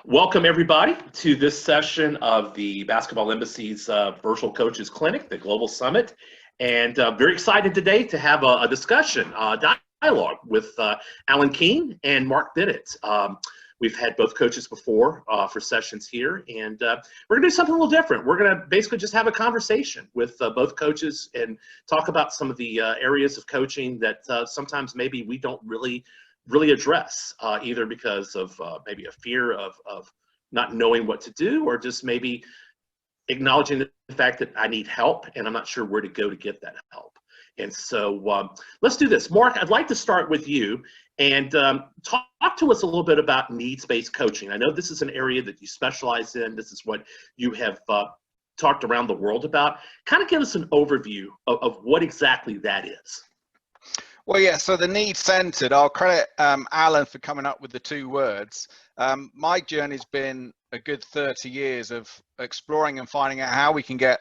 Welcome, everybody, to this session of the Basketball Embassy's Virtual Coaches Clinic, the Global Summit. And very excited today to have a discussion, dialogue with Alan Keane and Mark Bennett. We've had both coaches before for sessions here, and we're going to do something a little different. We're going to basically just have a conversation with both coaches and talk about some of the areas of coaching that sometimes maybe we don't really address, either because of maybe a fear of not knowing what to do, or just maybe acknowledging the fact that I need help and I'm not sure where to go to get that help. And so let's do this. Mark, I'd like to start with you and talk to us a little bit about needs-based coaching. I know this is an area that you specialize in. This is what you have talked around the world about. Kind of give us an overview of what exactly that is. Well, yeah, so the need-centered, I'll credit Alan for coming up with the two words. My journey's been a good 30 years of exploring and finding out how we can get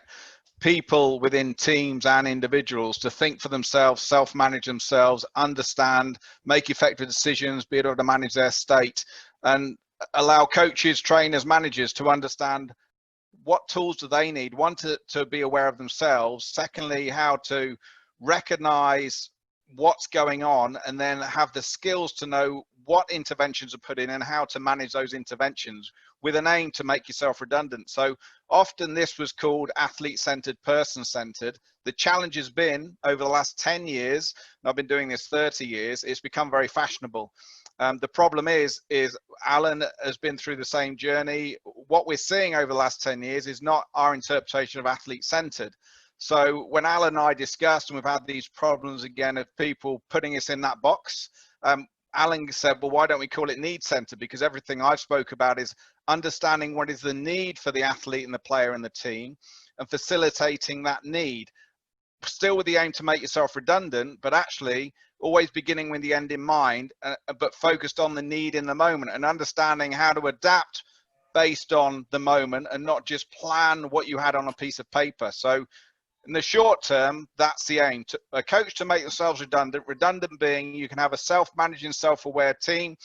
people within teams and individuals to think for themselves, self-manage themselves, understand, make effective decisions, be able to manage their state, and allow coaches, trainers, managers to understand what tools do they need. One, to be aware of themselves. Secondly, how to recognize what's going on, and then have the skills to know what interventions are put in and how to manage those interventions with an aim to make yourself redundant. So often this was called athlete-centered, person-centered. The challenge has been over the last 10 years, and I've been doing this 30 years, it's become very fashionable. The problem is Alan has been through the same journey. What we're seeing over the last 10 years is not our interpretation of athlete-centered. So when Alan and I discussed, and we've had these problems again of people putting us in that box, Alan said, well, why don't we call it need-centered? Because everything I've spoke about is understanding what is the need for the athlete and the player and the team, and facilitating that need, still with the aim to make yourself redundant, but actually always beginning with the end in mind, but focused on the need in the moment, and understanding how to adapt based on the moment and not just plan what you had on a piece of paper. So in the short term, that's the aim. A coach to make themselves redundant. Redundant being you can have a self-managing, self-aware team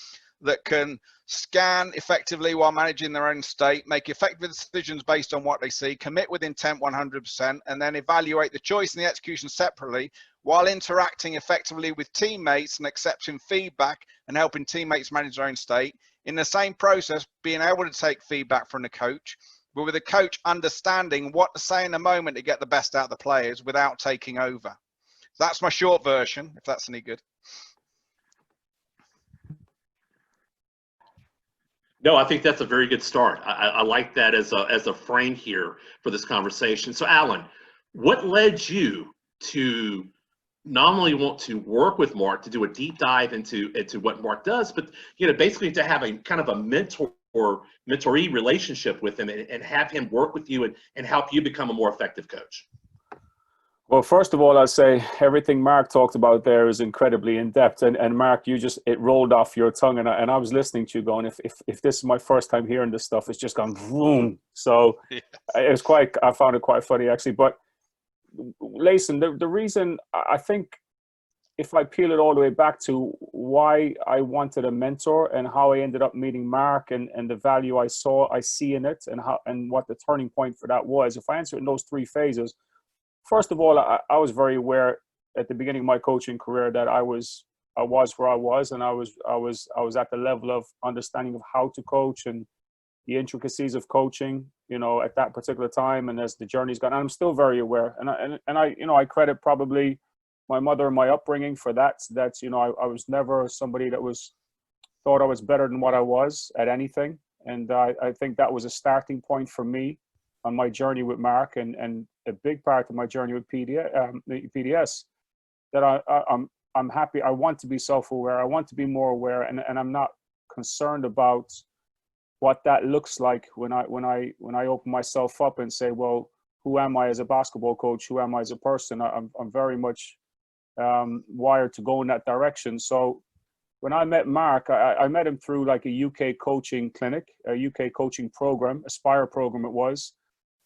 that can scan effectively while managing their own state, make effective decisions based on what they see, commit with intent 100%, and then evaluate the choice and the execution separately while interacting effectively with teammates and accepting feedback and helping teammates manage their own state. In the same process, being able to take feedback from the coach, but with a coach understanding what to say in a moment to get the best out of the players without taking over. That's my short version, if that's any good. No, I think that's a very good start. I like that as a frame here for this conversation. So Alan, what led you to not only want to work with Mark to do a deep dive into what Mark does, but basically to have a kind of a mentoree relationship with him and have him work with you and help you become a more effective coach? Well, first of all, I'll say everything Mark talked about there is incredibly in-depth. And Mark, it rolled off your tongue. And I was listening to you going, if this is my first time hearing this stuff, it's just gone boom. So yes. I found it quite funny, actually. But Lason, the reason, I think, if I peel it all the way back to why I wanted a mentor and how I ended up meeting Mark and the value I see in it and what the turning point for that was, if I answer it in those three phases, first of all, I was very aware at the beginning of my coaching career that I was where I was, and I was at the level of understanding of how to coach and the intricacies of coaching, at that particular time. And as the journey's gone, I'm still very aware, and I credit probably my mother and my upbringing for that. That's I was never somebody that thought I was better than what I was at anything, and I think that was a starting point for me on my journey with Mark, and a big part of my journey with PDS, that I'm happy. I want to be self-aware. I want to be more aware, and I'm not concerned about what that looks like when I open myself up and say, well, who am I as a basketball coach? Who am I as a person? I'm very much wired to go in that direction. So when I met Mark, I met him through like a UK coaching clinic, a UK coaching program, Aspire program it was.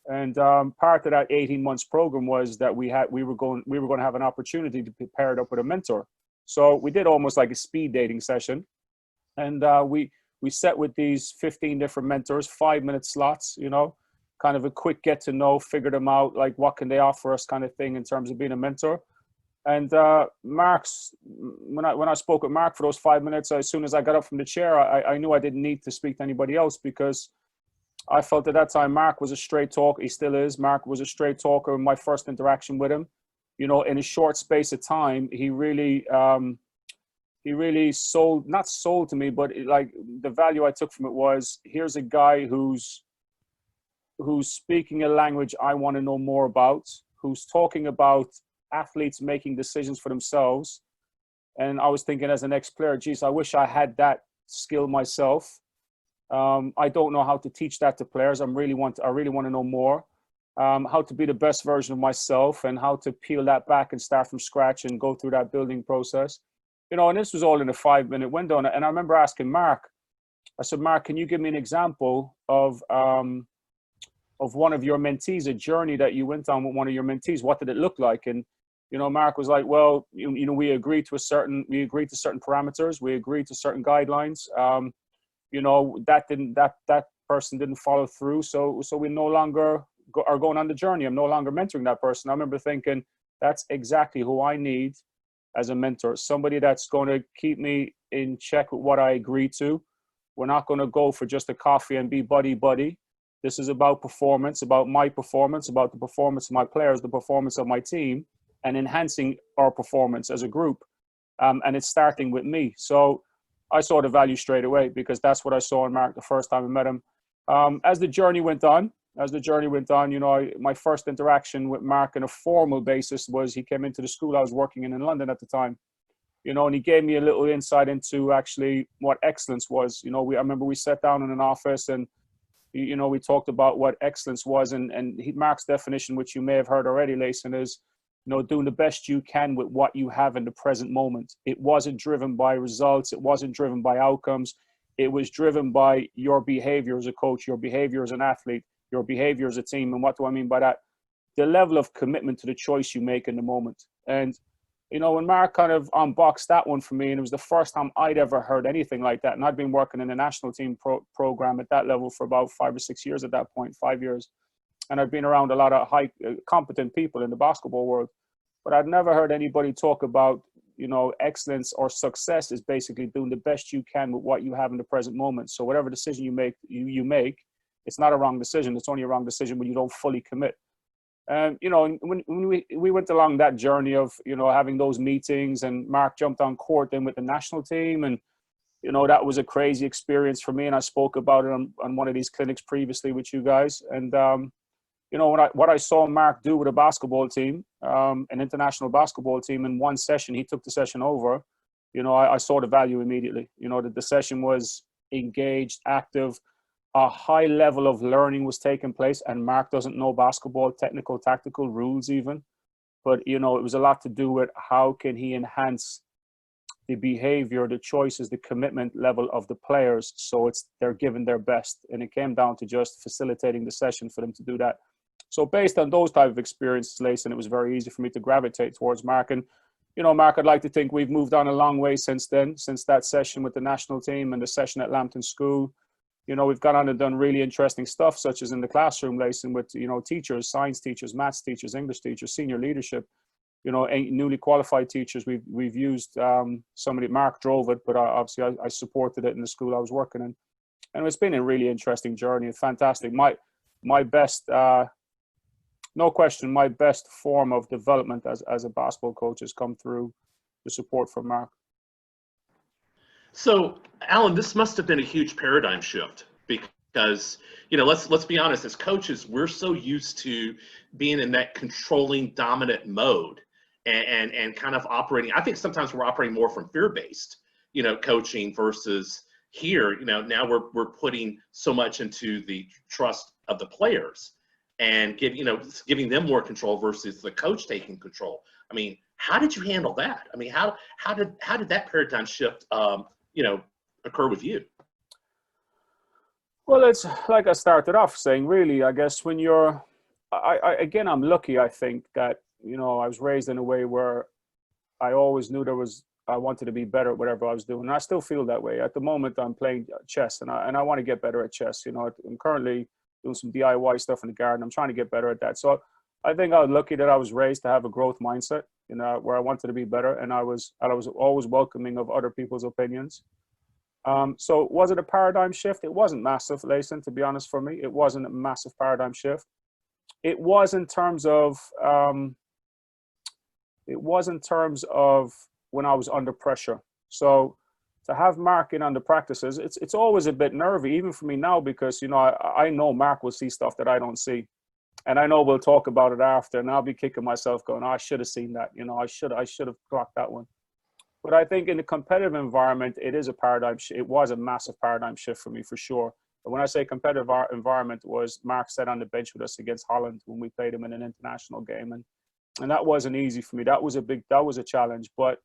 And part of that 18 months program was that we were going to have an opportunity to be paired up with a mentor. So we did almost like a speed dating session, and we we set with these 15 different mentors, 5-minute slots, you know, kind of a quick get to know, figure them out, like what can they offer us kind of thing in terms of being a mentor. And Mark's, when I spoke with Mark for those 5 minutes, as soon as I got up from the chair, I knew I didn't need to speak to anybody else, because I felt at that time Mark was a straight talker. He still is. Mark was a straight talker in my first interaction with him. You know, in a short space of time, he really sold, not sold to me, but like the value I took from it was, here's a guy who's speaking a language I want to know more about, who's talking about athletes making decisions for themselves. And I was thinking as an ex-player, geez, I wish I had that skill myself. I don't know how to teach that to players. I really want to know more, how to be the best version of myself, and how to peel that back and start from scratch and go through that building process. You know, and this was all in a 5-minute window. And I remember asking Mark, I said, Mark, can you give me an example of one of your mentees, a journey that you went on with one of your mentees? What did it look like? And, you know, Mark was like, well, you know, we agreed to certain parameters. We agreed to certain guidelines. You know, that person didn't follow through. So we no longer are going on the journey. I'm no longer mentoring that person. I remember thinking, that's exactly who I need as a mentor. Somebody that's going to keep me in check with what I agree to. We're not going to go for just a coffee and be buddy. This is about performance, about my performance, about the performance of my players, the performance of my team, and enhancing our performance as a group. And it's starting with me. So I saw the value straight away, because that's what I saw in Mark the first time I met him. As the journey went on, you know, my first interaction with Mark on a formal basis was, he came into the school I was working in London at the time, you know, and he gave me a little insight into actually what excellence was. You know, I remember we sat down in an office, and, you know, we talked about what excellence was, and Mark's definition, which you may have heard already, Lason, is, you know, doing the best you can with what you have in the present moment. It wasn't driven by results. It wasn't driven by outcomes. It was driven by your behavior as a coach, your behavior as an athlete, your behavior as a team. And what do I mean by that? The level of commitment to the choice you make in the moment. And, you know, when Mark kind of unboxed that one for me, and it was the first time I'd ever heard anything like that. And I'd been working in the national team program at that level for about 5 or 6 years at that point, 5 years. And I'd been around a lot of high competent people in the basketball world, but I'd never heard anybody talk about, you know, excellence or success is basically doing the best you can with what you have in the present moment. So whatever decision you make, it's not a wrong decision. It's only a wrong decision when you don't fully commit. You know, when we went along that journey of, you know, having those meetings, and Mark jumped on court then with the national team, and, you know, that was a crazy experience for me. And I spoke about it on one of these clinics previously with you guys. And, you know, what I saw Mark do with a basketball team, an international basketball team, in one session, he took the session over. You know, I saw the value immediately. You know, that the session was engaged, active, a high level of learning was taking place. And Mark doesn't know basketball, technical, tactical rules even. But, you know, it was a lot to do with how can he enhance the behavior, the choices, the commitment level of the players, so they're giving their best. And it came down to just facilitating the session for them to do that. So based on those type of experiences, Lason, it was very easy for me to gravitate towards Mark. And, you know, Mark, I'd like to think we've moved on a long way since then, since that session with the national team and the session at Lambton School. You know, we've gone on and done really interesting stuff, such as in the classroom, Lason, with, you know, teachers, science teachers, maths teachers, English teachers, senior leadership, you know, newly qualified teachers. We've used somebody, Mark drove it, but obviously I supported it in the school I was working in. And it's been a really interesting journey. Fantastic. My best, no question, my best form of development as a basketball coach has come through the support from Mark. So, Alan, this must have been a huge paradigm shift, because, you know, let's be honest, as coaches, we're so used to being in that controlling, dominant mode, and kind of operating. I think sometimes we're operating more from fear-based, you know, coaching, versus here, you know, now we're putting so much into the trust of the players and giving them more control versus the coach taking control. I mean, how did you handle that? I mean, how did that paradigm shift, you know, occur with you? Well, it's like I started off saying, really, I guess when you're, again, I'm lucky, I think, that, you know, I was raised in a way where I always knew I wanted to be better at whatever I was doing. And I still feel that way. At the moment, I'm playing chess, and I want to get better at chess. You know, I'm currently doing some DIY stuff in the garden. I'm trying to get better at that. So I think I was lucky that I was raised to have a growth mindset, you know, where I wanted to be better, and I was always welcoming of other people's opinions. So was it a paradigm shift? It wasn't massive, Lason, to be honest, for me. It wasn't a massive paradigm shift. It was in terms of when I was under pressure. So to have Mark in on the practices, it's always a bit nervy, even for me now, because, you know, I know Mark will see stuff that I don't see. And I know we'll talk about it after, and I'll be kicking myself going, oh, I should have seen that. You know, I should have clocked that one. But I think in the competitive environment, it is a paradigm shift. It was a massive paradigm shift for me, for sure. But when I say competitive environment, was Mark sat on the bench with us against Holland when we played him in an international game. And that wasn't easy for me. That was a challenge. But,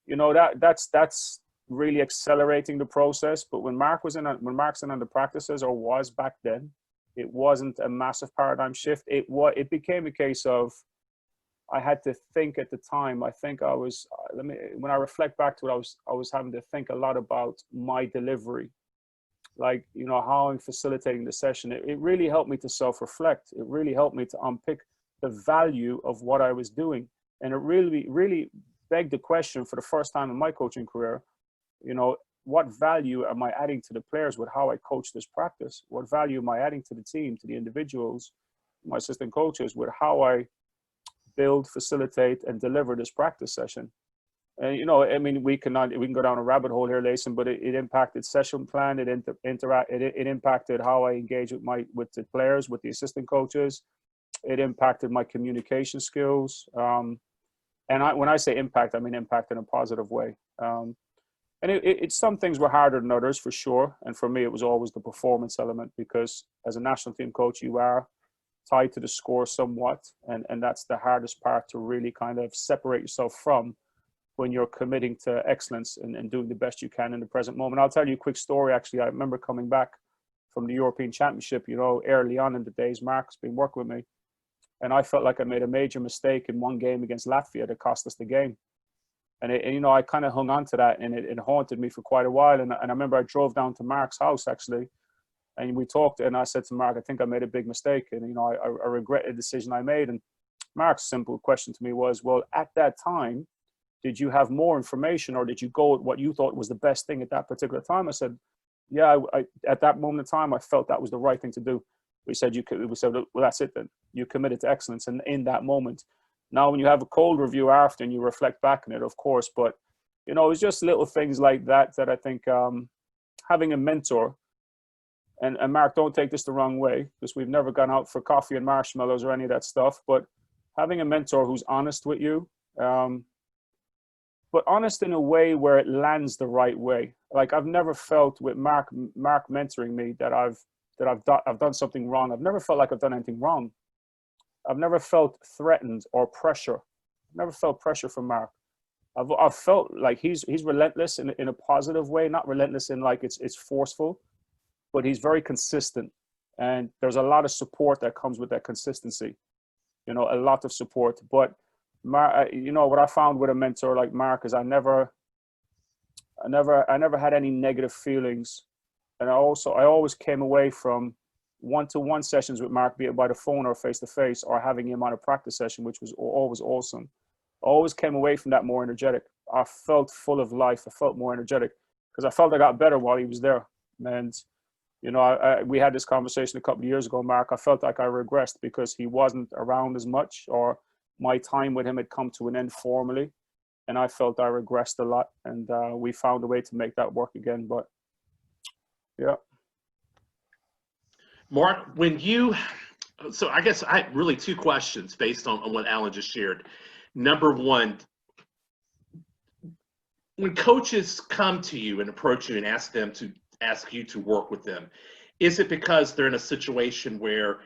you know, that's really accelerating the process. But when Mark's in on the practices, or was back then, it wasn't a massive paradigm shift. It became a case of, I had to think at the time. I think I was, when I reflect back to it, I was having to think a lot about my delivery, like, you know, how I'm facilitating the session. It really helped me to self-reflect. It really helped me to unpick the value of what I was doing. And it really begged the question for the first time in my coaching career, you know, what value am I adding to the players with how I coach this practice? What value am I adding to the team, to the individuals, my assistant coaches, with how I build, facilitate, and deliver this practice session? And, you know, I mean, we can go down a rabbit hole here, Lason, but it impacted session plan. It impacted how I engage with the players, with the assistant coaches. It impacted my communication skills. And when I say impact, I mean impact in a positive way. And some things were harder than others, for sure. And for me, it was always the performance element, because as a national team coach, you are tied to the score somewhat. And that's the hardest part to really kind of separate yourself from, when you're committing to excellence and doing the best you can in the present moment. I'll tell you a quick story, actually. I remember coming back from the European Championship, you know, early on in the days. Mark's been working with me, and I felt like I made a major mistake in one game against Latvia that cost us the game. And you know, I kind of hung on to that, and it haunted me for quite a while. And I remember I drove down to Mark's house, actually, and we talked, and I said to Mark, I think I made a big mistake, and, you know, I regret the decision I made. And Mark's simple question to me was, well, at that time, did you have more information, or did you go with what you thought was the best thing at that particular time? I said, yeah, at that moment in time, I felt that was the right thing to do. We said, well, that's it then. You committed to excellence in that moment. Now, when you have a cold review after and you reflect back on it, of course, but, you know, it's just little things like that I think having a mentor, and Mark, don't take this the wrong way, because we've never gone out for coffee and marshmallows or any of that stuff, but having a mentor who's honest with you, but honest in a way where it lands the right way. Like, I've never felt with Mark mentoring me that I've done something wrong. I've never felt like I've done anything wrong. I've never felt threatened or pressure. I've never felt pressure from Mark. I've felt like he's relentless in a positive way, not relentless in like it's forceful, but he's very consistent. And there's a lot of support that comes with that consistency, you know, a lot of support. But Mark, you know, what I found with a mentor like Mark is I never had any negative feelings. And I always came away from one-to-one sessions with Mark, be it by the phone or face-to-face, or having him on a practice session, which was always awesome. I always came away from that more energetic. I felt full of life. I felt more energetic because I felt I got better while he was there. And, you know, we had this conversation a couple of years ago, Mark. I felt like I regressed because he wasn't around as much, or my time with him had come to an end formally. And I felt I regressed a lot. And we found a way to make that work again. But, yeah. Mark, so I guess I had really two questions based on what Alan just shared. Number one, when coaches come to you and approach you and ask you to work with them, is it because they're in a situation where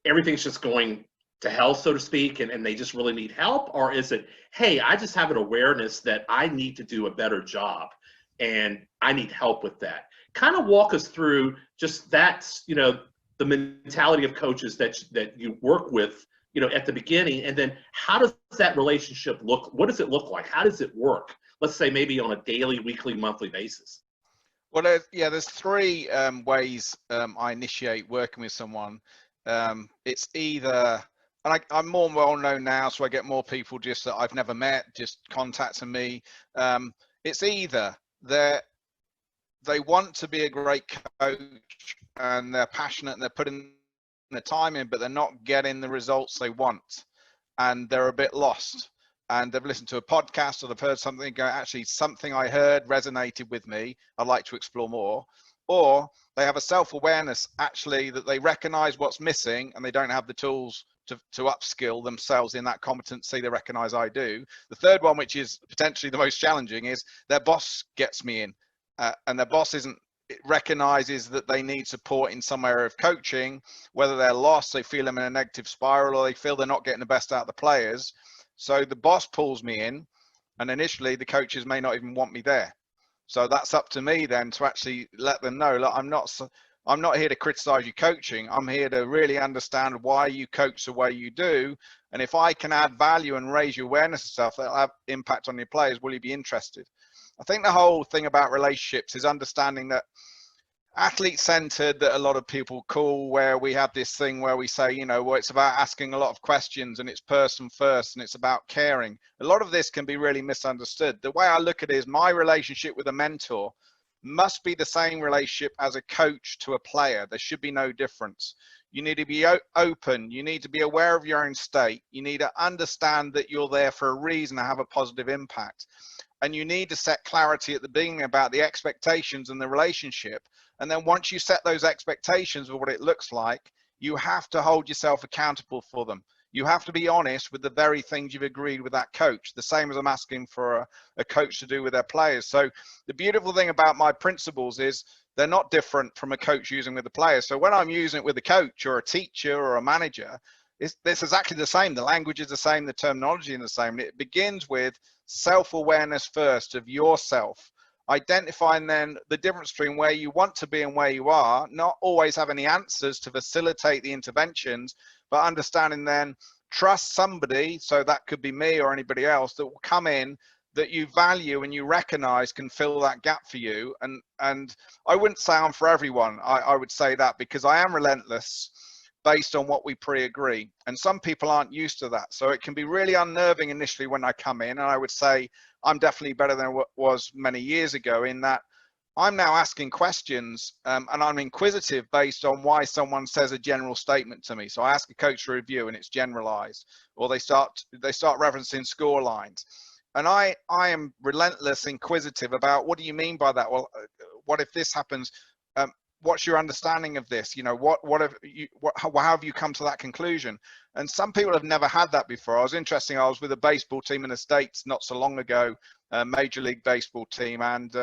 everything's just going to hell, so to speak, and they just really need help? Or is it, hey, I just have an awareness that I need to do a better job and I need help with that? Kind of walk us through just that, you know, the mentality of coaches that you work with, you know, at the beginning, and then how does that relationship look? What does it look like? How does it work? let's say maybe on a daily, weekly, monthly basis? Well, there's three ways I initiate working with someone. It's either, and I'm more well known now, so I get more people just that I've never met, just contacting me. It's either they want to be a great coach and they're passionate and they're putting the time in, but they're not getting the results they want, and they're a bit lost. And they've listened to a podcast or they've heard something, go, actually, something I heard resonated with me. I'd like to explore more. Or they have a self-awareness, actually, that they recognize what's missing and they don't have the tools to upskill themselves in that competency they recognize I do. The third one, which is potentially the most challenging, is their boss gets me in, and their boss recognizes that they need support in some area of coaching, whether they're lost, they feel them in a negative spiral, or they feel they're not getting the best out of the players. So the boss pulls me in, and initially the coaches may not even want me there. So that's up to me then to actually let them know, look, I'm not here to criticize your coaching. I'm here to really understand why you coach the way you do. And if I can add value and raise your awareness of stuff that'll have impact on your players, will you be interested? I think the whole thing about relationships is understanding that athlete-centered, that a lot of people call, where we have this thing where we say, well, it's about asking a lot of questions and it's person first and it's about caring. A lot of this can be really misunderstood. The way I look at it is my relationship with a mentor must be the same relationship as a coach to a player. There should be no difference. You need to be open. You need to be aware of your own state. You need to understand that you're there for a reason to have a positive impact. And you need to set clarity at the beginning about the expectations and the relationship. And then once you set those expectations of what it looks like, you have to hold yourself accountable for them. You have to be honest with the very things you've agreed with that coach, the same as I'm asking for a coach to do with their players. So the beautiful thing about my principles is they're not different from a coach using with the players. So when I'm using it with a coach or a teacher or a manager, it's exactly the same. The language is the same, the terminology is the same. It begins with self-awareness first of yourself, identifying then the difference between where you want to be and where you are, not always having the answers to facilitate the interventions, but understanding then trust somebody, so that could be me or anybody else, that will come in that you value and you recognize can fill that gap for you. And I wouldn't say I'm for everyone. I would say that because I am relentless based on what we pre-agree, and some people aren't used to that, so it can be really unnerving initially when I come in. And I would say I'm definitely better than what was many years ago, in that I'm now asking questions, and I'm inquisitive based on why someone says a general statement to me. So I ask a coach for review and it's generalized, or they start referencing score lines, and I am relentless inquisitive about, what do you mean by that? Well, what if this happens? What's your understanding of this? How have you come to that conclusion? And some people have never had that before. I was with a baseball team in the States not so long ago, a Major League Baseball team. And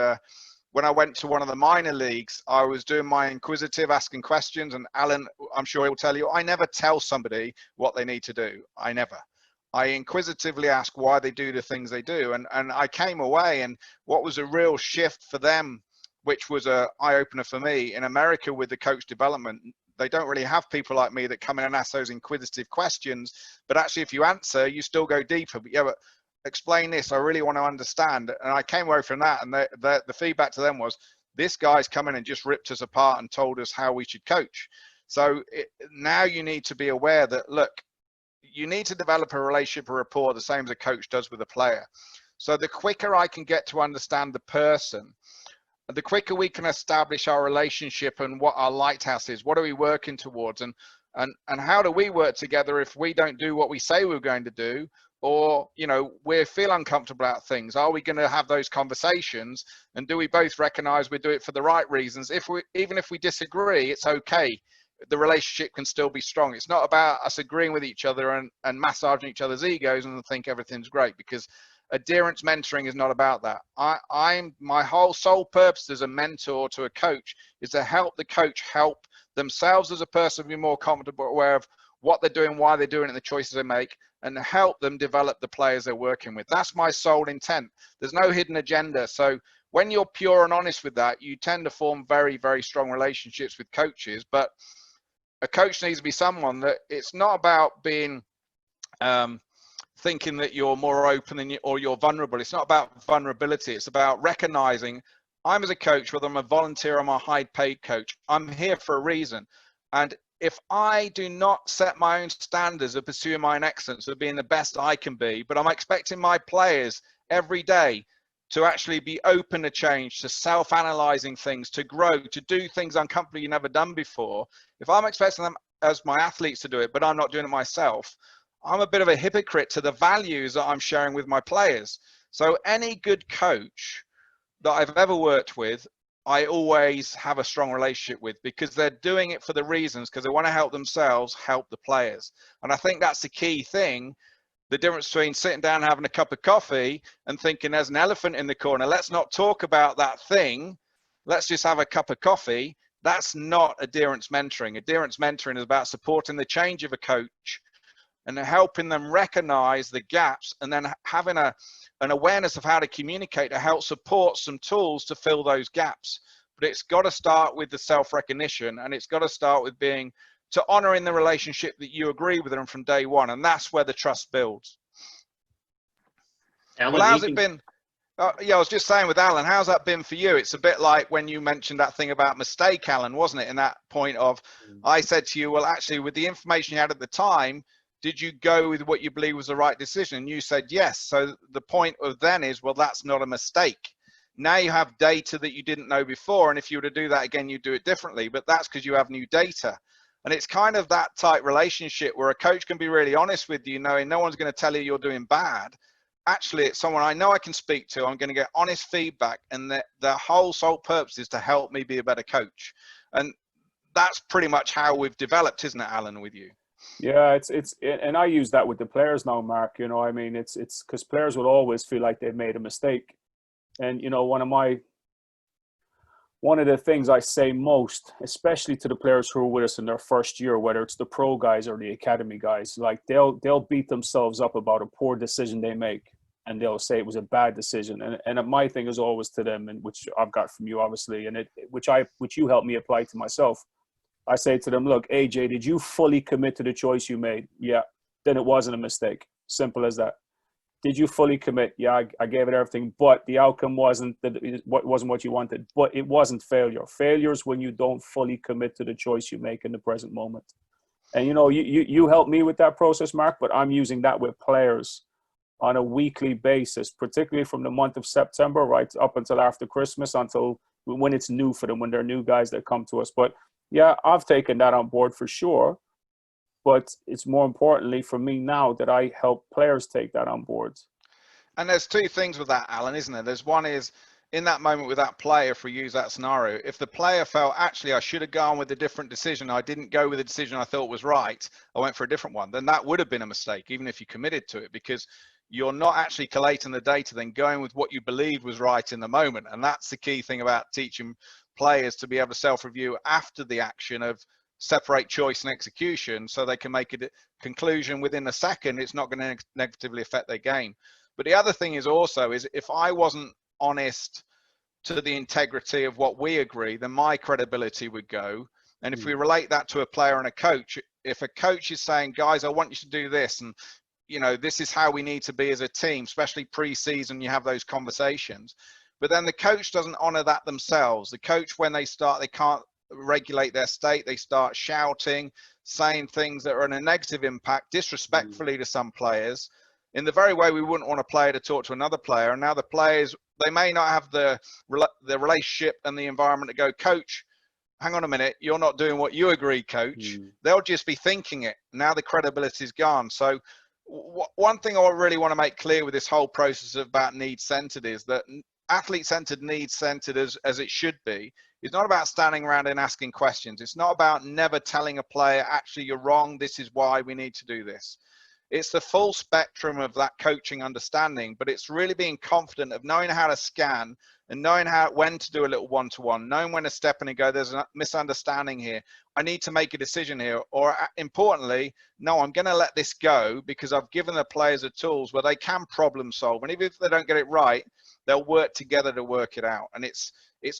when I went to one of the minor leagues, I was doing my inquisitive, asking questions. And Alan, I'm sure he'll tell you, I never tell somebody what they need to do. I inquisitively ask why they do the things they do. And I came away, and what was a real shift for them, which was an eye-opener for me, in America with the coach development, they don't really have people like me that come in and ask those inquisitive questions, but actually if you answer, you still go deeper. But yeah, but explain this, I really want to understand. And I came away from that, and the feedback to them was, this guy's come in and just ripped us apart and told us how we should coach. So now you need to be aware that, look, you need to develop a relationship, a rapport, the same as a coach does with a player. So the quicker I can get to understand the person, the quicker we can establish our relationship and what our lighthouse is. What are we working towards? And how do we work together if we don't do what we say we're going to do? Or, we feel uncomfortable about things. Are we going to have those conversations? And do we both recognize we do it for the right reasons? Even if we disagree, it's okay. The relationship can still be strong. It's not about us agreeing with each other and massaging each other's egos and think everything's great, because adherence mentoring is not about that. My whole sole purpose as a mentor to a coach is to help the coach help themselves as a person be more comfortable, aware of what they're doing, why they're doing it, and the choices they make, and help them develop the players they're working with. That's my sole intent. There's no hidden agenda. So when you're pure and honest with that, you tend to form very, very strong relationships with coaches. But a coach needs to be someone that, it's not about being thinking that you're more open than or you're vulnerable. It's not about vulnerability. It's about recognizing I'm, as a coach, whether I'm a volunteer or I'm a high paid coach, I'm here for a reason. And if I do not set my own standards of pursuing my own excellence, of being the best I can be, but I'm expecting my players every day to actually be open to change, to self-analyzing things, to grow, to do things uncomfortably you've never done before. If I'm expecting them as my athletes to do it, but I'm not doing it myself, I'm a bit of a hypocrite to the values that I'm sharing with my players. So any good coach that I've ever worked with, I always have a strong relationship with, because they're doing it for the reasons, because they want to help themselves, help the players. And I think that's the key thing. The difference between sitting down, having a cup of coffee and thinking there's an elephant in the corner, let's not talk about that thing, let's just have a cup of coffee. That's not adherence mentoring. Adherence mentoring is about supporting the change of a coach and helping them recognize the gaps, and then having an awareness of how to communicate to help support some tools to fill those gaps. But it's got to start with the self-recognition, and it's got to start with being to honoring the relationship that you agree with them from day one, and that's where the trust builds. Alan, well, how's it been? Yeah, I was just saying with Alan, how's that been for you? It's a bit like when you mentioned that thing about mistake, Alan, wasn't it? In that point of, I said to you, well, actually, with the information you had at the time, did you go with what you believe was the right decision? And you said yes. So the point of then is, well, that's not a mistake. Now you have data that you didn't know before, and if you were to do that again, you'd do it differently. But that's because you have new data. And it's kind of that tight relationship where a coach can be really honest with you, knowing no one's going to tell you you're doing bad. Actually, it's someone I know I can speak to. I'm going to get honest feedback, and the whole sole purpose is to help me be a better coach. And that's pretty much how we've developed, isn't it, Alan, with you? Yeah, and I use that with the players now, Mark. You know, I mean, it's because players will always feel like they've made a mistake. And, you know, one of the things I say most, especially to the players who are with us in their first year, whether it's the pro guys or the academy guys, like they'll beat themselves up about a poor decision they make, and they'll say it was a bad decision. And my thing is always to them, and which I've got from you, obviously, and which you helped me apply to myself. I say to them, look, AJ, did you fully commit to the choice you made? Yeah. Then it wasn't a mistake. Simple as that. Did you fully commit? Yeah, I gave it everything, but the outcome wasn't what you wanted. But it wasn't failure. Failure is when you don't fully commit to the choice you make in the present moment. And, you know, you helped me with that process, Mark, but I'm using that with players on a weekly basis, particularly from the month of September right up until after Christmas, until when it's new for them, when they're new guys that come to us. But yeah, I've taken that on board for sure. But it's more importantly for me now that I help players take that on board. And there's two things with that, Alan, isn't there? There's one is in that moment with that player, if we use that scenario, if the player felt, actually, I should have gone with a different decision, I didn't go with the decision I thought was right, I went for a different one, then that would have been a mistake, even if you committed to it, because you're not actually collating the data, then going with what you believed was right in the moment. And that's the key thing about teaching players to be able to self-review after the action of separate choice and execution, so they can make a conclusion within a second. It's not going to negatively affect their game. But the other thing is also is if I wasn't honest to the integrity of what we agree, then my credibility would go. And if we relate that to a player and a coach, if a coach is saying, guys, I want you to do this, and you know, this is how we need to be as a team, especially pre-season, you have those conversations. But then the coach doesn't honor that themselves. The coach, when they start, they can't regulate their state. They start shouting, saying things that are in a negative impact, disrespectfully to some players, in the very way we wouldn't want a player to talk to another player. And now the players, they may not have the relationship and the environment to go, coach, hang on a minute, you're not doing what you agree, coach. They'll just be thinking it. Now the credibility is gone. So one thing I really want to make clear with this whole process about need-centered is that athlete-centered, need-centered as it should be, is not about standing around and asking questions. It's not about never telling a player, actually, you're wrong, this is why we need to do this. It's the full spectrum of that coaching understanding, but it's really being confident of knowing how to scan and knowing when to do a little one-to-one, knowing when to step in and go, there's a misunderstanding here, I need to make a decision here. Or importantly, no, I'm going to let this go because I've given the players the tools where they can problem solve. And even if they don't get it right, they'll work together to work it out. And it's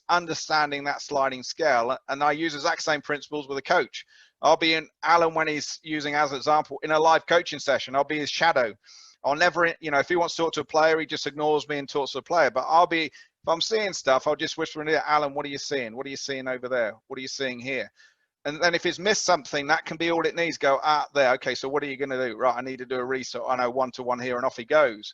understanding that sliding scale. And I use the exact same principles with a coach. I'll be in Alan when he's using as an example in a live coaching session. I'll be his shadow. I'll never, you know, if he wants to talk to a player, he just ignores me and talks to a player. But I'll be, if I'm seeing stuff, I'll just whisper in the ear, Alan, what are you seeing? What are you seeing over there? What are you seeing here? And then if he's missed something, that can be all it needs. Go, there. Okay, so what are you going to do? Right, I need to do a research. I know one-to-one here, and off he goes.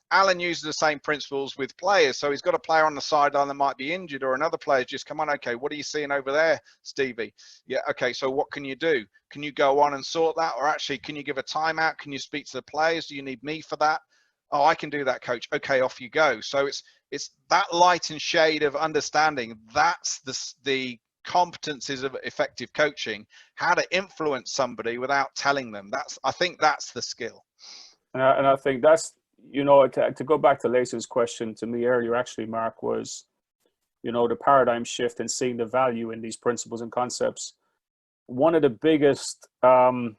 Alan uses the same principles with players. So he's got a player on the sideline that might be injured, or another player just come on. Okay, what are you seeing over there, Stevie? Yeah, okay, so what can you do? Can you go on and sort that? Or actually, can you give a timeout? Can you speak to the players? Do you need me for that? Oh, I can do that, coach. Okay, off you go. So it's that light and shade of understanding. That's the competencies of effective coaching, how to influence somebody without telling them. I think that's the skill. And I think that's, you know, to go back to Lason's question to me earlier, actually, Mark, was, you know, the paradigm shift and seeing the value in these principles and concepts. One of the biggest, one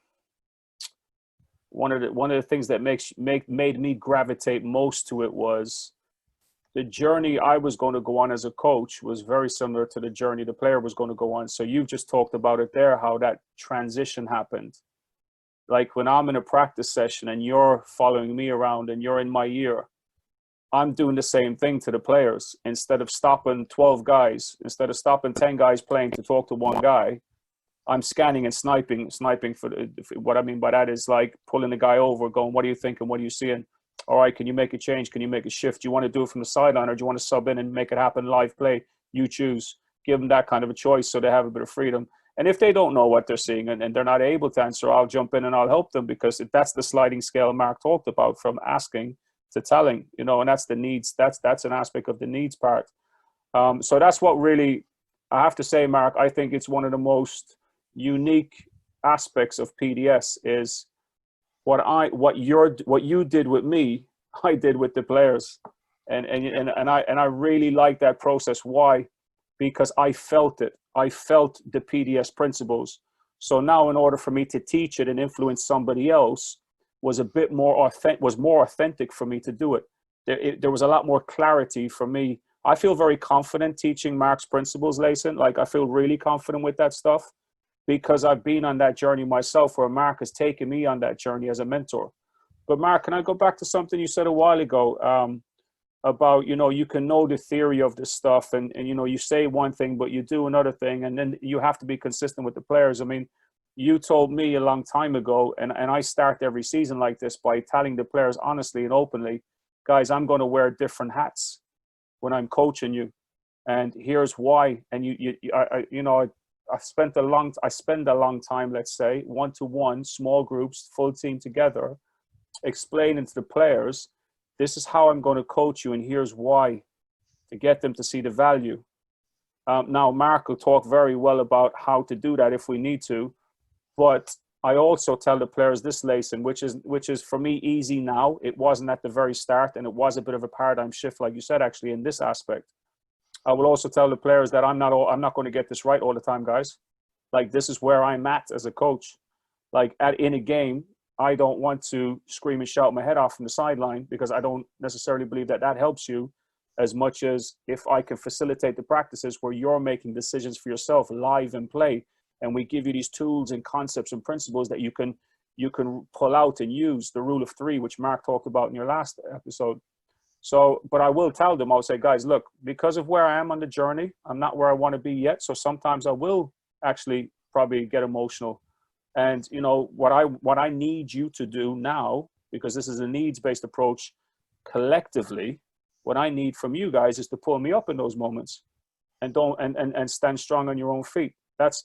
of the things that made me gravitate most to it was the journey I was going to go on as a coach was very similar to the journey the player was going to go on. So you've just talked about it there, how that transition happened. Like when I'm in a practice session and you're following me around and you're in my ear, I'm doing the same thing to the players. Instead of stopping 12 guys, instead of stopping 10 guys playing to talk to one guy, I'm scanning and sniping for what I mean by that is like pulling the guy over, going, what are you thinking? What are you seeing? All right, can you make a change? Can you make a shift? Do you want to do it from the sideline, or do you want to sub in and make it happen live play? You choose. Give them that kind of a choice so they have a bit of freedom. And if they don't know what they're seeing and they're not able to answer, I'll jump in and I'll help them, because that's the sliding scale Mark talked about, from asking to telling, you know, and that's the needs. That's an aspect of the needs part. So that's what really, I have to say, Mark, I think it's one of the most unique aspects of PDS is what you did with me, I did with the players, and I really like that process. Why? Because I felt it. I felt the PDS principles. So now, in order for me to teach it and influence somebody else, was a bit more authentic. Was more authentic for me to do it. There was a lot more clarity for me. I feel very confident teaching Mark's principles, Lason. Like I feel really confident with that stuff, because I've been on that journey myself, where Mark has taken me on that journey as a mentor. But Mark, can I go back to something you said a while ago about, you know, you can know the theory of this stuff and, you know, you say one thing, but you do another thing, and then you have to be consistent with the players. I mean, you told me a long time ago, and I start every season like this by telling the players honestly and openly, guys, I'm going to wear different hats when I'm coaching you. And here's why. And I spend a long time, let's say, one-to-one, small groups, full team together, explaining to the players, this is how I'm going to coach you, and here's why, to get them to see the value. Now, Mark will talk very well about how to do that if we need to, but I also tell the players this, Lason, which is for me easy now. It wasn't at the very start, and it was a bit of a paradigm shift, like you said, actually, in this aspect. I will also tell the players that I'm not going to get this right all the time, guys. Like, this is where I'm at as a coach. Like, in a game, I don't want to scream and shout my head off from the sideline, because I don't necessarily believe that helps you as much as if I can facilitate the practices where you're making decisions for yourself live and play. And we give you these tools and concepts and principles that you can pull out and use, the rule of 3, which Mark talked about in your last episode. So, but I will tell them, I'll say, guys, look, because of where I am on the journey, I'm not where I want to be yet. So sometimes I will actually probably get emotional. And, you know, what I need you to do now, because this is a needs-based approach collectively, what I need from you guys is to pull me up in those moments and and stand strong on your own feet. That's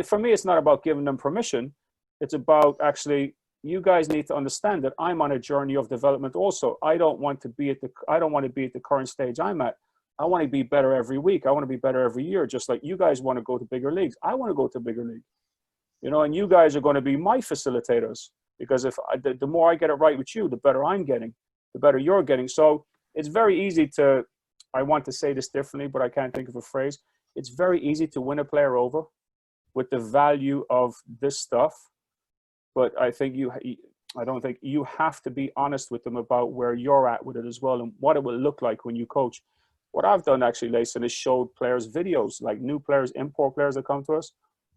for me, it's not about giving them permission. It's about actually, you guys need to understand that I'm on a journey of development also. I don't want to be at the current stage I'm at. I want to be better every week. I want to be better every year, just like you guys want to go to bigger leagues. I want to go to bigger league. You know, and you guys are going to be my facilitators, because the more I get it right with you, the better I'm getting, the better you're getting. So it's very easy to, I want to say this differently, but I can't think of a phrase. It's very easy to win a player over with the value of this stuff. But I don't think you have to be honest with them about where you're at with it as well, and what it will look like when you coach. What I've done actually, Lason, is showed players videos, like new players, import players that come to us.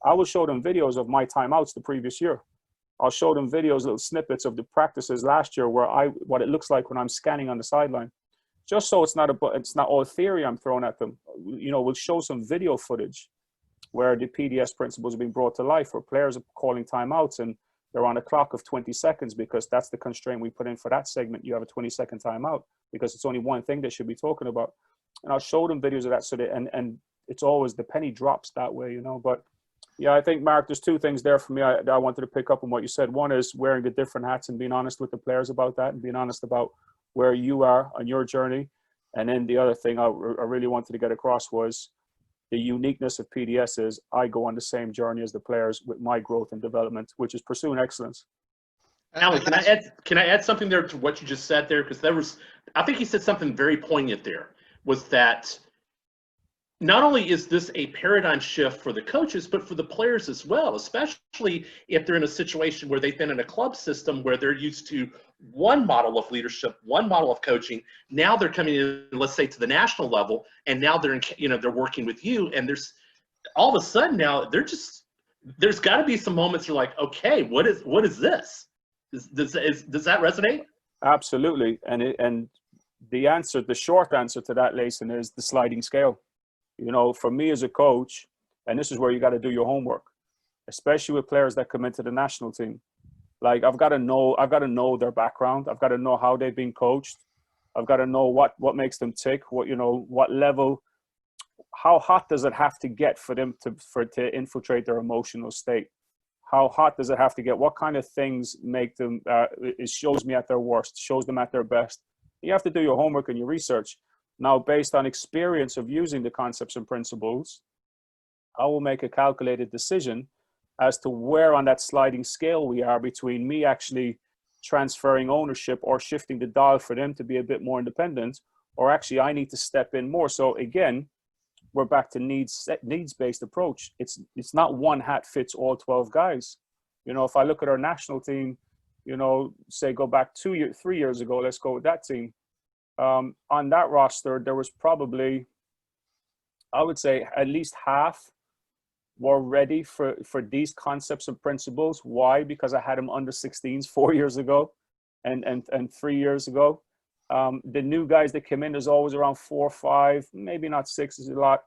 I will show them videos of my timeouts the previous year. I'll show them videos, little snippets of the practices last year where what it looks like when I'm scanning on the sideline, just so it's not all theory I'm throwing at them. We'll show some video footage where the PDS principles are being brought to life, where players are calling timeouts and they're on a clock of 20 seconds because that's the constraint we put in for that segment. You have a 20-second timeout because it's only one thing they should be talking about. And I'll show them videos of that, so and it's always the penny drops that way, But yeah, I think, Mark, there's two things there for me I wanted to pick up on what you said. One is wearing the different hats and being honest with the players about that and being honest about where you are on your journey. And then the other thing I really wanted to get across was the uniqueness of PDS is I go on the same journey as the players with my growth and development, which is pursuing excellence. Alan, can I add something there to what you just said there? Because I think you said something very poignant there, was that not only is this a paradigm shift for the coaches, but for the players as well, especially if they're in a situation where they've been in a club system where they're used to one model of leadership, one model of coaching. Now they're coming in, let's say, to the national level, and now they're they're working with you, and there's all of a sudden now there's got to be some moments you're like, okay, what is this? Does that resonate? Absolutely, and the short answer to that, Lason, is the sliding scale. For me as a coach, and this is where you got to do your homework, especially with players that come into the national team. Like I've got to know their background. I've got to know how they've been coached. I've got to know what makes them tick. What level, how hot does it have to get for them to infiltrate their emotional state? How hot does it have to get? What kind of things make them? It shows me at their worst, shows them at their best. You have to do your homework and your research. Now, based on experience of using the concepts and principles, I will make a calculated decision as to where on that sliding scale we are between me actually transferring ownership or shifting the dial for them to be a bit more independent, or actually I need to step in more. So again, we're back to needs-based approach. It's not one hat fits all 12 guys. If I look at our national team, say go back 3 years ago, let's go with that team. On that roster, there was probably, I would say, at least half were ready for these concepts and principles. Why? Because I had them under 16s 4 years ago and 3 years ago. The new guys that came in, there's always around 4 or 5, maybe not 6 is a lot.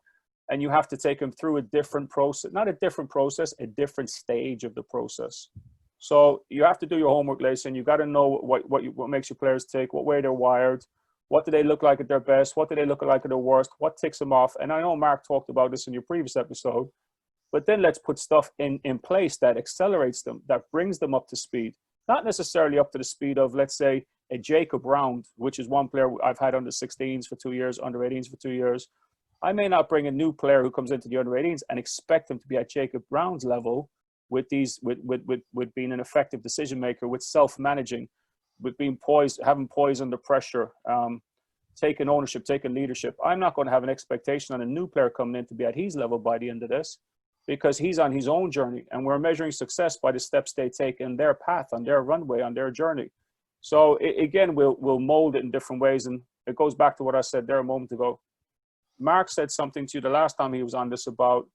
And you have to take them through a different process, not a different process, a different stage of the process. So you have to do your homework, Lason. You got to know what makes your players tick, what way they're wired. What do they look like at their best? What do they look like at their worst? What ticks them off? And I know Mark talked about this in your previous episode, but then let's put stuff in place that accelerates them, that brings them up to speed. Not necessarily up to the speed of, let's say, a Jacob Round, which is one player I've had under 16s for 2 years, under 18s for 2 years. I may not bring a new player who comes into the under 18s and expect them to be at Jacob Round's level with being an effective decision maker, with self-managing, with being poised, having poise under pressure, taking ownership, taking leadership. I'm not going to have an expectation on a new player coming in to be at his level by the end of this, because he's on his own journey, and we're measuring success by the steps they take in their path, on their runway, on their journey. So again, we'll mold it in different ways, and it goes back to what I said there a moment ago. Mark said something to you the last time he was on this about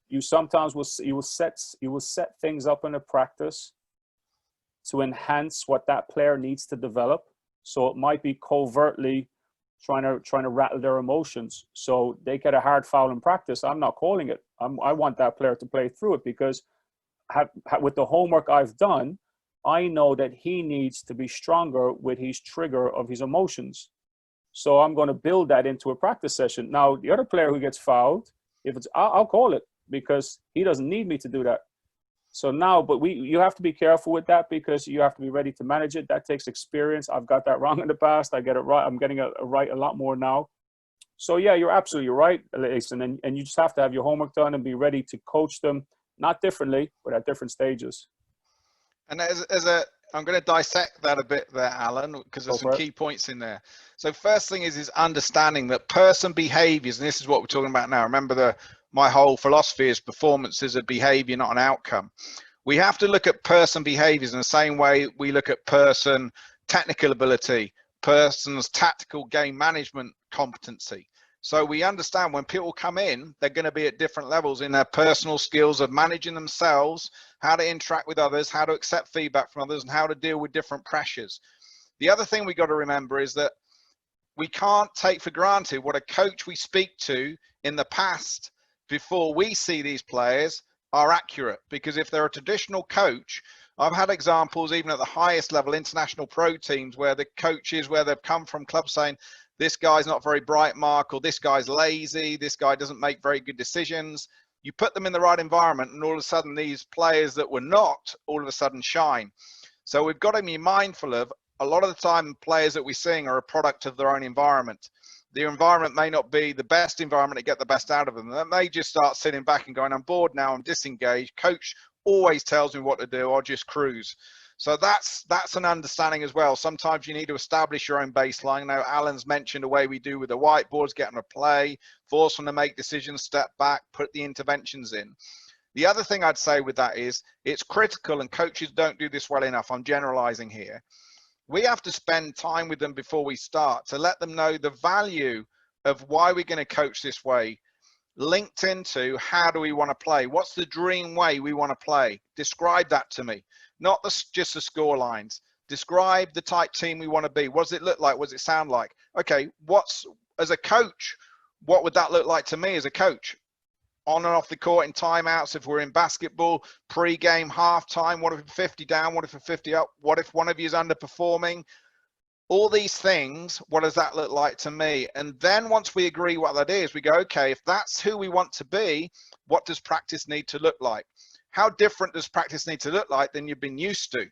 you sometimes you will set things up in a practice to enhance what that player needs to develop. So it might be covertly trying to rattle their emotions. So they get a hard foul in practice. I'm not calling it. I want that player to play through it, because with the homework I've done, I know that he needs to be stronger with his trigger of his emotions. So I'm going to build that into a practice session. Now, the other player who gets fouled, I'll call it, because he doesn't need me to do that. So now, but you have to be careful with that, because you have to be ready to manage it. That takes experience. I've got that wrong in the past. I get it right. I'm getting it right a lot more now. So yeah, you're absolutely right, Lason. And you just have to have your homework done and be ready to coach them, not differently, but at different stages. And I'm going to dissect that a bit there, Alan, because there's some key points in there. So first thing is understanding that person behaviors, and this is what we're talking about now. Remember, my whole philosophy is performance is a behavior, not an outcome. We have to look at person behaviors in the same way we look at person technical ability, person's tactical game management competency. So we understand when people come in, they're going to be at different levels in their personal skills of managing themselves, how to interact with others, how to accept feedback from others, and how to deal with different pressures. The other thing we got to remember is that we can't take for granted what a coach we speak to in the past before we see these players are accurate. Because if they're a traditional coach, I've had examples even at the highest level, international pro teams, where the coaches, where they've come from clubs saying, this guy's not very bright, Mark, or this guy's lazy, this guy doesn't make very good decisions. You put them in the right environment and all of a sudden these players that were not all of a sudden shine. So we've got to be mindful of, a lot of the time players that we're seeing are a product of their own environment. The environment may not be the best environment to get the best out of them. They may just start sitting back and going, I'm bored now, I'm disengaged. Coach always tells me what to do, I'll just cruise. So that's an understanding as well. Sometimes you need to establish your own baseline. Now, Alan's mentioned the way we do with the whiteboards, get them to play, force them to make decisions, step back, put the interventions in. The other thing I'd say with that is it's critical, and coaches don't do this well enough. I'm generalizing here. We have to spend time with them before we start to let them know the value of why we're going to coach this way, linked into how do we want to play? What's the dream way we want to play? Describe that to me, not just the score lines. Describe the type team we want to be. What does it look like? What does it sound like? Okay, as a coach, what would that look like to me as a coach? On and off the court, in timeouts, if we're in basketball, pre-game, halftime, what if we're 50 down, what if we're 50 up, what if one of you is underperforming? All these things, what does that look like to me? And then once we agree what that is, we go, okay, if that's who we want to be, what does practice need to look like? How different does practice need to look like than you've been used to?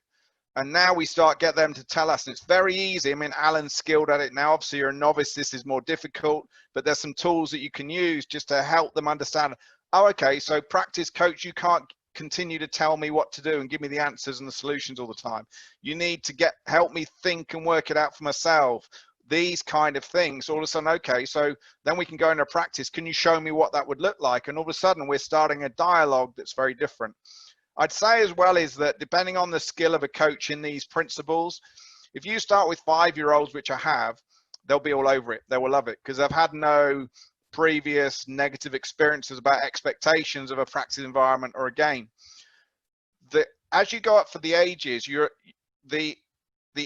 And now we start get them to tell us, and it's very easy. I mean, Alan's skilled at it now. Obviously, you're a novice. This is more difficult, but there's some tools that you can use just to help them understand. Oh, okay, so practice coach, you can't continue to tell me what to do and give me the answers and the solutions all the time. You need to help me think and work it out for myself. These kind of things. All of a sudden, okay, so then we can go into practice. Can you show me what that would look like? And all of a sudden, we're starting a dialogue that's very different. I'd say as well is that depending on the skill of a coach in these principles, if you start with 5-year-olds, which I have, they'll be all over it. They will love it because they've had no previous negative experiences about expectations of a practice environment or a game. As you go up for the ages, the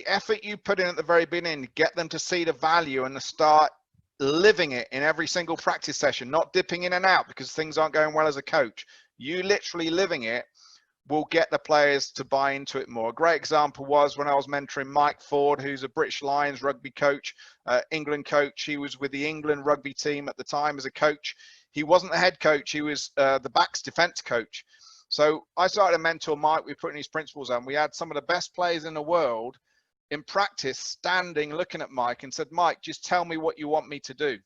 effort you put in at the very beginning, get them to see the value and to start living it in every single practice session, not dipping in and out because things aren't going well as a coach. You literally living it will get the players to buy into it more. A great example was when I was mentoring Mike Ford, who's a British Lions rugby coach, England coach. He was with the England rugby team at the time as a coach. He wasn't the head coach. He was the backs defense coach. So I started to mentor Mike. We put in these principles on. We had some of the best players in the world in practice standing, looking at Mike and said, Mike, just tell me what you want me to do.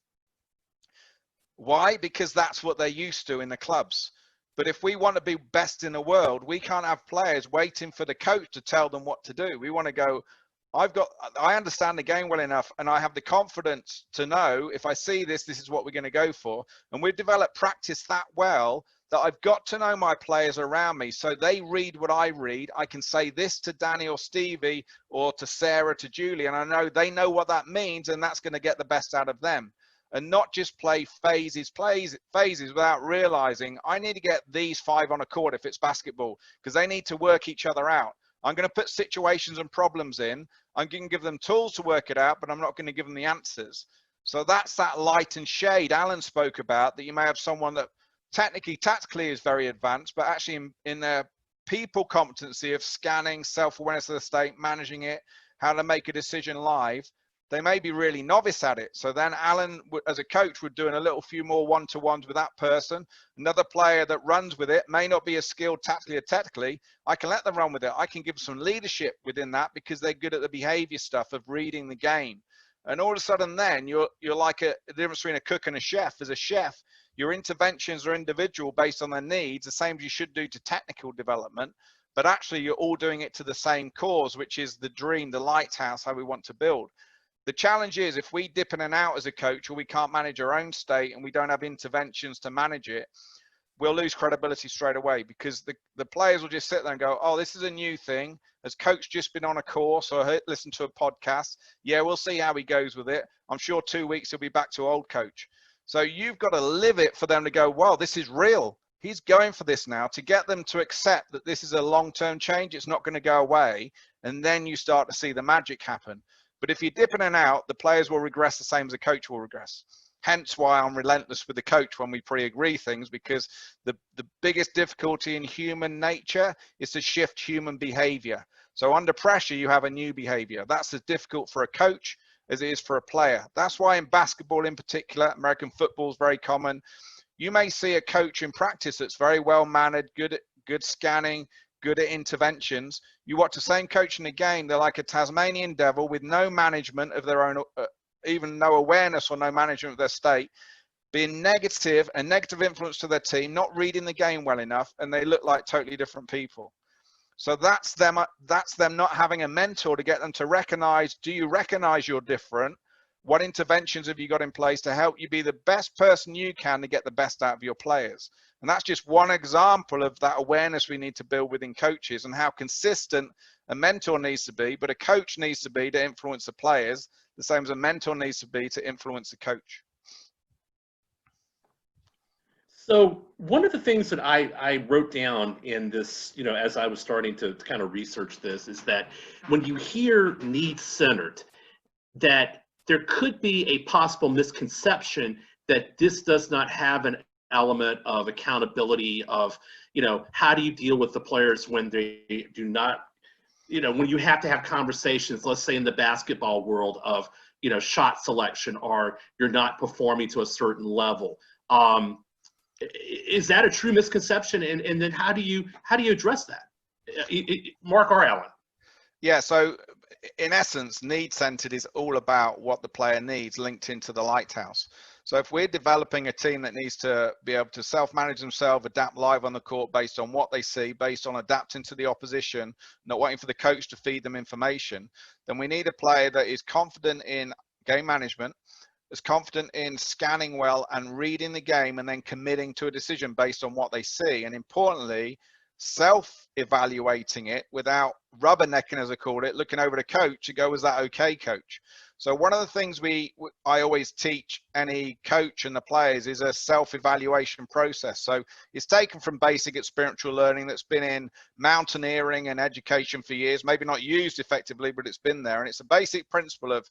Why? Because that's what they're used to in the clubs. But if we want to be best in the world, we can't have players waiting for the coach to tell them what to do. We want to go, I understand the game well enough and I have the confidence to know if I see this, this is what we're going to go for. And we've developed practice that well that I've got to know my players around me. So they read what I read. I can say this to Danny or Stevie or to Sarah, to Julie, and I know they know what that means and that's going to get the best out of them. And not just play phases without realizing I need to get these 5 on a court if it's basketball, because they need to work each other out. I'm going to put situations and problems in. I'm going to give them tools to work it out, but I'm not going to give them the answers. So that's that light and shade Alan spoke about, that you may have someone that tactically is very advanced, but actually in their people competency of scanning, self-awareness of the state, managing it, how to make a decision live, they may be really novice at it. So then Alan, as a coach, would do a little few more one-to-ones with that person. Another player that runs with it may not be as skilled tactically or technically. I can let them run with it. I can give some leadership within that because they're good at the behavior stuff of reading the game. And all of a sudden then you're like the difference between a cook and a chef. As a chef, your interventions are individual based on their needs, the same as you should do to technical development. But actually you're all doing it to the same cause, which is the dream, the lighthouse, how we want to build. The challenge is if we dip in and out as a coach or we can't manage our own state and we don't have interventions to manage it, we'll lose credibility straight away because the players will just sit there and go, oh, this is a new thing. Has coach just been on a course or listened to a podcast? Yeah, we'll see how he goes with it. I'm sure 2 weeks he'll be back to old coach. So you've got to live it for them to go, wow, this is real. He's going for this now, to get them to accept that this is a long-term change. It's not going to go away. And then you start to see the magic happen. But if you dip in and out, the players will regress the same as the coach will regress. Hence why I'm relentless with the coach when we pre-agree things, because the biggest difficulty in human nature is to shift human behavior. So under pressure, you have a new behavior. That's as difficult for a coach as it is for a player. That's why in basketball in particular, American football is very common. You may see a coach in practice that's very well mannered, good scanning, good at interventions. You watch the same coach in the game, they're like a Tasmanian devil with no management of their own, even no awareness or no management of their state, being negative, a negative influence to their team, not reading the game well enough, and they look like totally different people. So that's them not having a mentor to get them to recognize, do you recognize you're different? What interventions have you got in place to help you be the best person you can to get the best out of your players? And that's just one example of that awareness we need to build within coaches, and how consistent a mentor needs to be, but a coach needs to be to influence the players, the same as a mentor needs to be to influence the coach. So one of the things that I wrote down in this, as I was starting to kind of research this, is that when you hear need-centered, that there could be a possible misconception that this does not have an element of accountability of, how do you deal with the players when they do not, when you have to have conversations, let's say in the basketball world, of, shot selection, or you're not performing to a certain level. Is that a true misconception? And then how do you address that? Mark or Alan? Yeah, so in essence, need-centered is all about what the player needs, linked into the lighthouse. So if we're developing a team that needs to be able to self-manage themselves, adapt live on the court based on what they see, based on adapting to the opposition, not waiting for the coach to feed them information, then we need a player that is confident in game management, is confident in scanning well and reading the game, and then committing to a decision based on what they see. And importantly, self-evaluating it without rubbernecking, as I called it, looking over the coach to go, is that okay, coach? So one of the things I always teach any coach and the players is a self-evaluation process. So it's taken from basic experiential learning that's been in mountaineering and education for years, maybe not used effectively, but it's been there. And it's a basic principle of,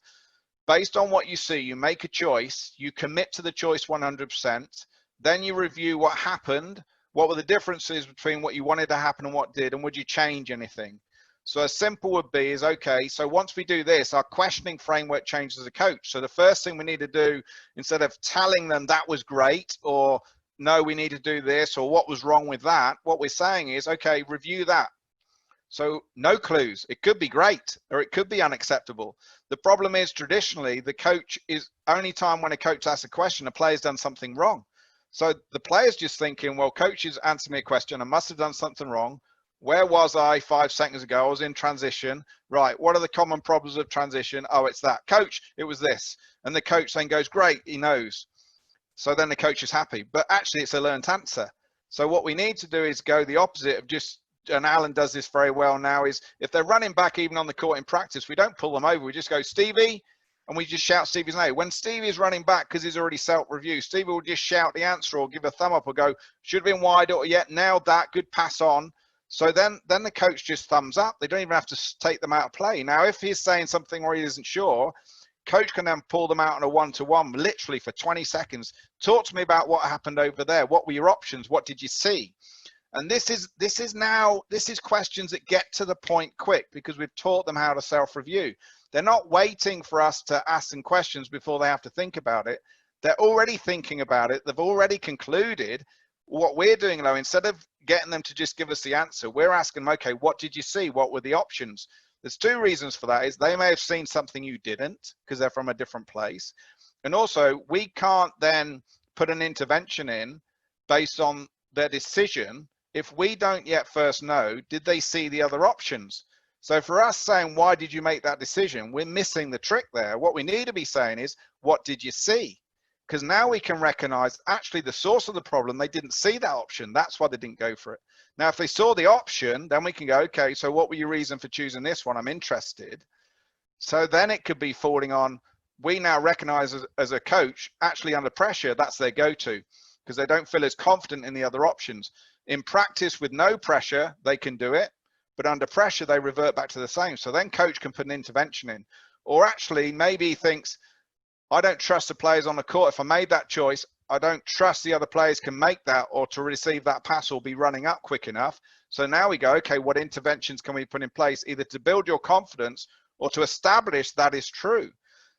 based on what you see, you make a choice, you commit to the choice 100%, then you review what happened, what were the differences between what you wanted to happen and what did, and would you change anything? So a simple would be is, okay, so once we do this, our questioning framework changes as a coach. So the first thing we need to do, instead of telling them that was great, or no, we need to do this, or what was wrong with that, what we're saying is, okay, review that. So no clues. It could be great, or it could be unacceptable. The problem is, traditionally, the coach is only time when a coach asks a question, a player's done something wrong. So the player's just thinking, well, coach has answered me a question, I must have done something wrong. Where was I 5 seconds ago? I was in transition. Right, what are the common problems of transition? Oh, it's that. Coach, it was this. And the coach then goes, great, he knows. So then the coach is happy. But actually, it's a learned answer. So what we need to do is go the opposite of just, and Alan does this very well now, is if they're running back even on the court in practice, we don't pull them over. We just go, Stevie, and we just shout Stevie's name. When Stevie is running back because he's already self-reviewed, Stevie will just shout the answer or give a thumb up or go, should have been wide, or yet nailed that, good pass on. So then the coach just thumbs up. They don't even have to take them out of play. Now, if he's saying something where he isn't sure, coach can then pull them out in a one-to-one, literally for 20 seconds. Talk to me about what happened over there. What were your options? What did you see? And this is questions that get to the point quick, because we've taught them how to self-review. They're not waiting for us to ask them questions before they have to think about it. They're already thinking about it. They've already concluded. What we're doing, though, instead of getting them to just give us the answer, we're asking them, okay, what did you see? What were the options? There's 2 reasons for that. Is they may have seen something you didn't, because they're from a different place. And also, we can't then put an intervention in based on their decision if we don't yet first know, did they see the other options? So for us saying, why did you make that decision? We're missing the trick there. What we need to be saying is, what did you see? Because now we can recognize actually the source of the problem, they didn't see that option. That's why they didn't go for it. Now, if they saw the option, then we can go, okay, so what were your reason for choosing this one? I'm interested. So then it could be forwarding on, we now recognize as a coach, actually under pressure, that's their go-to, because they don't feel as confident in the other options. In practice with no pressure, they can do it, but under pressure, they revert back to the same. So then coach can put an intervention in, or actually maybe he thinks, I don't trust the players on the court. If I made that choice, I don't trust the other players can make that or to receive that pass or be running up quick enough. So now we go, okay, what interventions can we put in place either to build your confidence or to establish that is true?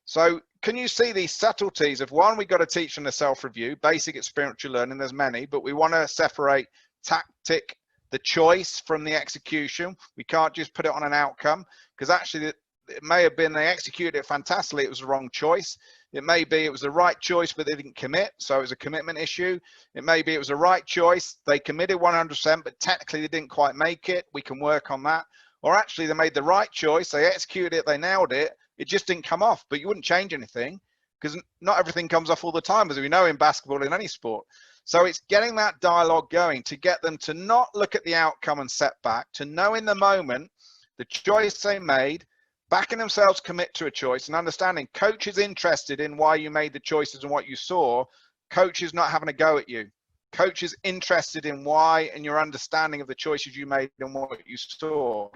So can you see these subtleties of, one, we've got to teach them the self-review, basic experiential learning, there's many, but we want to separate tactic, the choice from the execution. We can't just put it on an outcome, because actually it may have been they executed it fantastically, it was the wrong choice. It may be it was the right choice, but they didn't commit, so it was a commitment issue. It may be it was the right choice, they committed 100%, but technically they didn't quite make it. We can work on that. Or actually they made the right choice, they executed it, they nailed it, it just didn't come off, but you wouldn't change anything, because not everything comes off all the time, as we know in basketball, in any sport. So it's getting that dialogue going to get them to not look at the outcome and setback, to know in the moment the choice they made, backing themselves commit to a choice, and understanding coach is interested in why you made the choices and what you saw. Coach is not having a go at you. Coach is interested in why and your understanding of the choices you made and what you saw.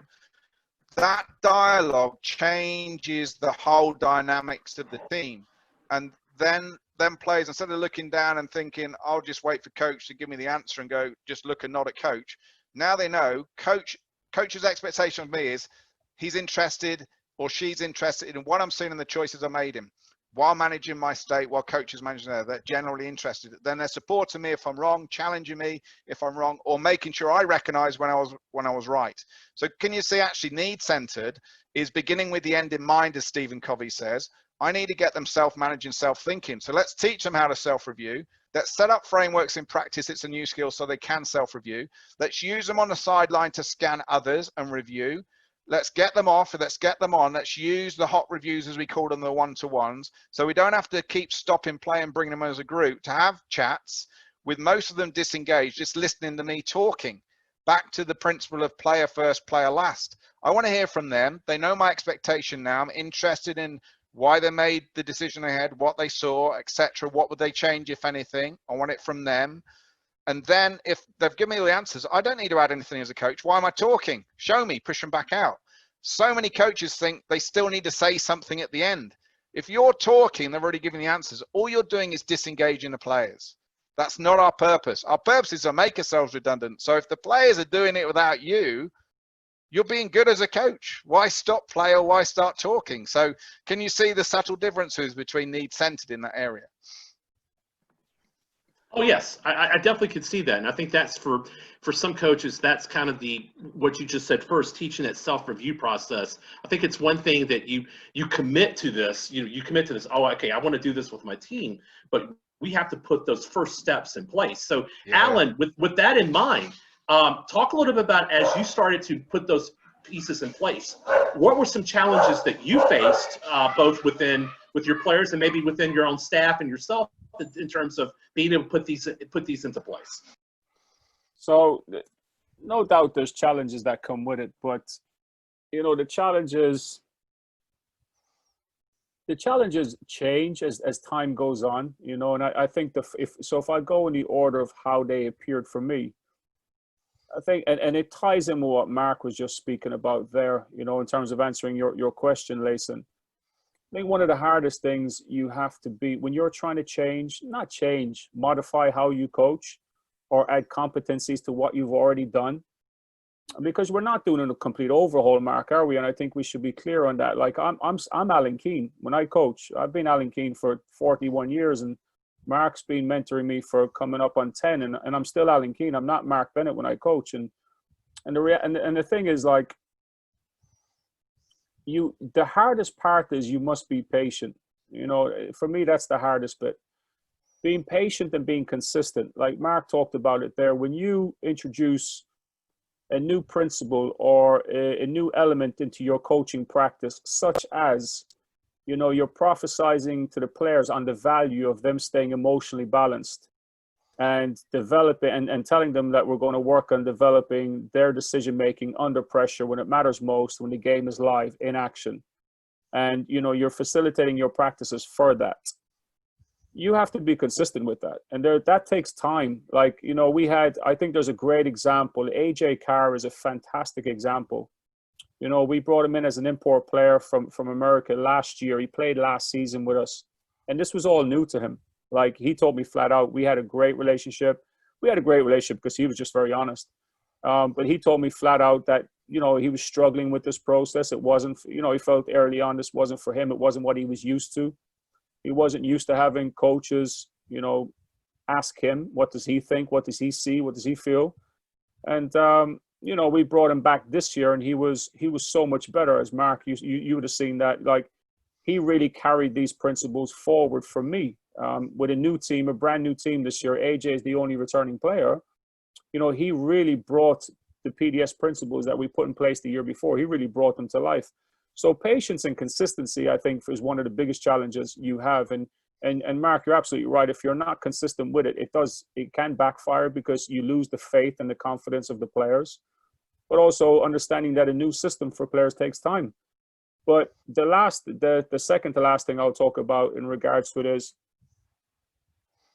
That dialogue changes the whole dynamics of the team. And then players, instead of looking down and thinking, I'll just wait for coach to give me the answer and go, just look and nod at coach. Now they know coach's expectation of me is he's interested or she's interested in what I'm seeing and the choices I made him while managing my state, while coach is managing there. They're generally interested. Then they're supporting me if I'm wrong, challenging me if I'm wrong, or making sure I recognize when I was right. So can you see, actually need-centered is beginning with the end in mind, as Stephen Covey says. I need to get them self-managing, self-thinking. So let's teach them how to self-review. Let's set up frameworks in practice. It's a new skill so they can self-review. Let's use them on the sideline to scan others and review. Let's get them off, let's get them on. Let's use the hot reviews, as we call them, the one-to-ones. So we don't have to keep stopping play and bringing them as a group to have chats with most of them disengaged, just listening to me talking. Back to the principle of player first, player last. I want to hear from them. They know my expectation now. I'm interested in why they made the decision they had, what they saw, etc. What would they change, if anything? I want it from them. And then if they've given me the answers, I don't need to add anything as a coach. Why am I talking? Show me, push them back out. So many coaches think they still need to say something at the end. If you're talking, they've already given the answers. All you're doing is disengaging the players. That's not our purpose. Our purpose is to make ourselves redundant. So if the players are doing it without you, you're being good as a coach. Why stop play or why start talking? So can you see the subtle differences between need-centered in that area? Oh yes, I definitely could see that, and I think that's for some coaches, that's kind of what you just said first, teaching that self-review process. I think it's one thing that you commit to this, you commit to this. Oh, okay, I want to do this with my team, but we have to put those first steps in place. So, yeah. Alan, with that in mind, talk a little bit about, as you started to put those pieces in place, what were some challenges that you faced, both with your players and maybe within your own staff and yourself, in terms of being able to put these into place? So no doubt there's challenges that come with it, but the challenges change as time goes on, and I think if I go in the order of how they appeared for me, I think, and it ties in with what Mark was just speaking about there, in terms of answering your question, Lason. I think one of the hardest things you have to be when you're trying to modify how you coach or add competencies to what you've already done, because we're not doing a complete overhaul, Mark, are we? And I think we should be clear on that. Like I'm Alan Keane when I coach. I've been Alan Keane for 41 years, and Mark's been mentoring me for coming up on 10, and I'm still Alan Keane. I'm not Mark Bennett when I coach, and the thing is, like, the hardest part is you must be patient. For me, that's the hardest bit. Being patient and being consistent. Like Mark talked about it there. When you introduce a new principle or a new element into your coaching practice, such as, you're prophesizing to the players on the value of them staying emotionally balanced and developing and telling them that we're going to work on developing their decision making under pressure when it matters most, when the game is live in action. and you're facilitating your practices for that, you have to be consistent with that. And that takes time. Like, I think there's a great example. AJ Carr is a fantastic example. We brought him in as an import player from America last year. He played last season with us, and this was all new to him. Like, he told me flat out, we had a great relationship. We had a great relationship because he was just very honest. But he told me flat out that, he was struggling with this process. It wasn't, he felt early on this wasn't for him. It wasn't what he was used to. He wasn't used to having coaches, ask him, what does he think? What does he see? What does he feel? And, we brought him back this year, and he was so much better. As Mark, you would have seen that. Like, he really carried these principles forward for me. With a new team, a brand new team this year, AJ is the only returning player. He really brought the PDS principles that we put in place the year before. He really brought them to life. So patience and consistency, I think, is one of the biggest challenges you have. And Mark, you're absolutely right. If you're not consistent with it, it can backfire because you lose the faith and the confidence of the players. But also understanding that a new system for players takes time. But the second to last thing I'll talk about in regards to it is,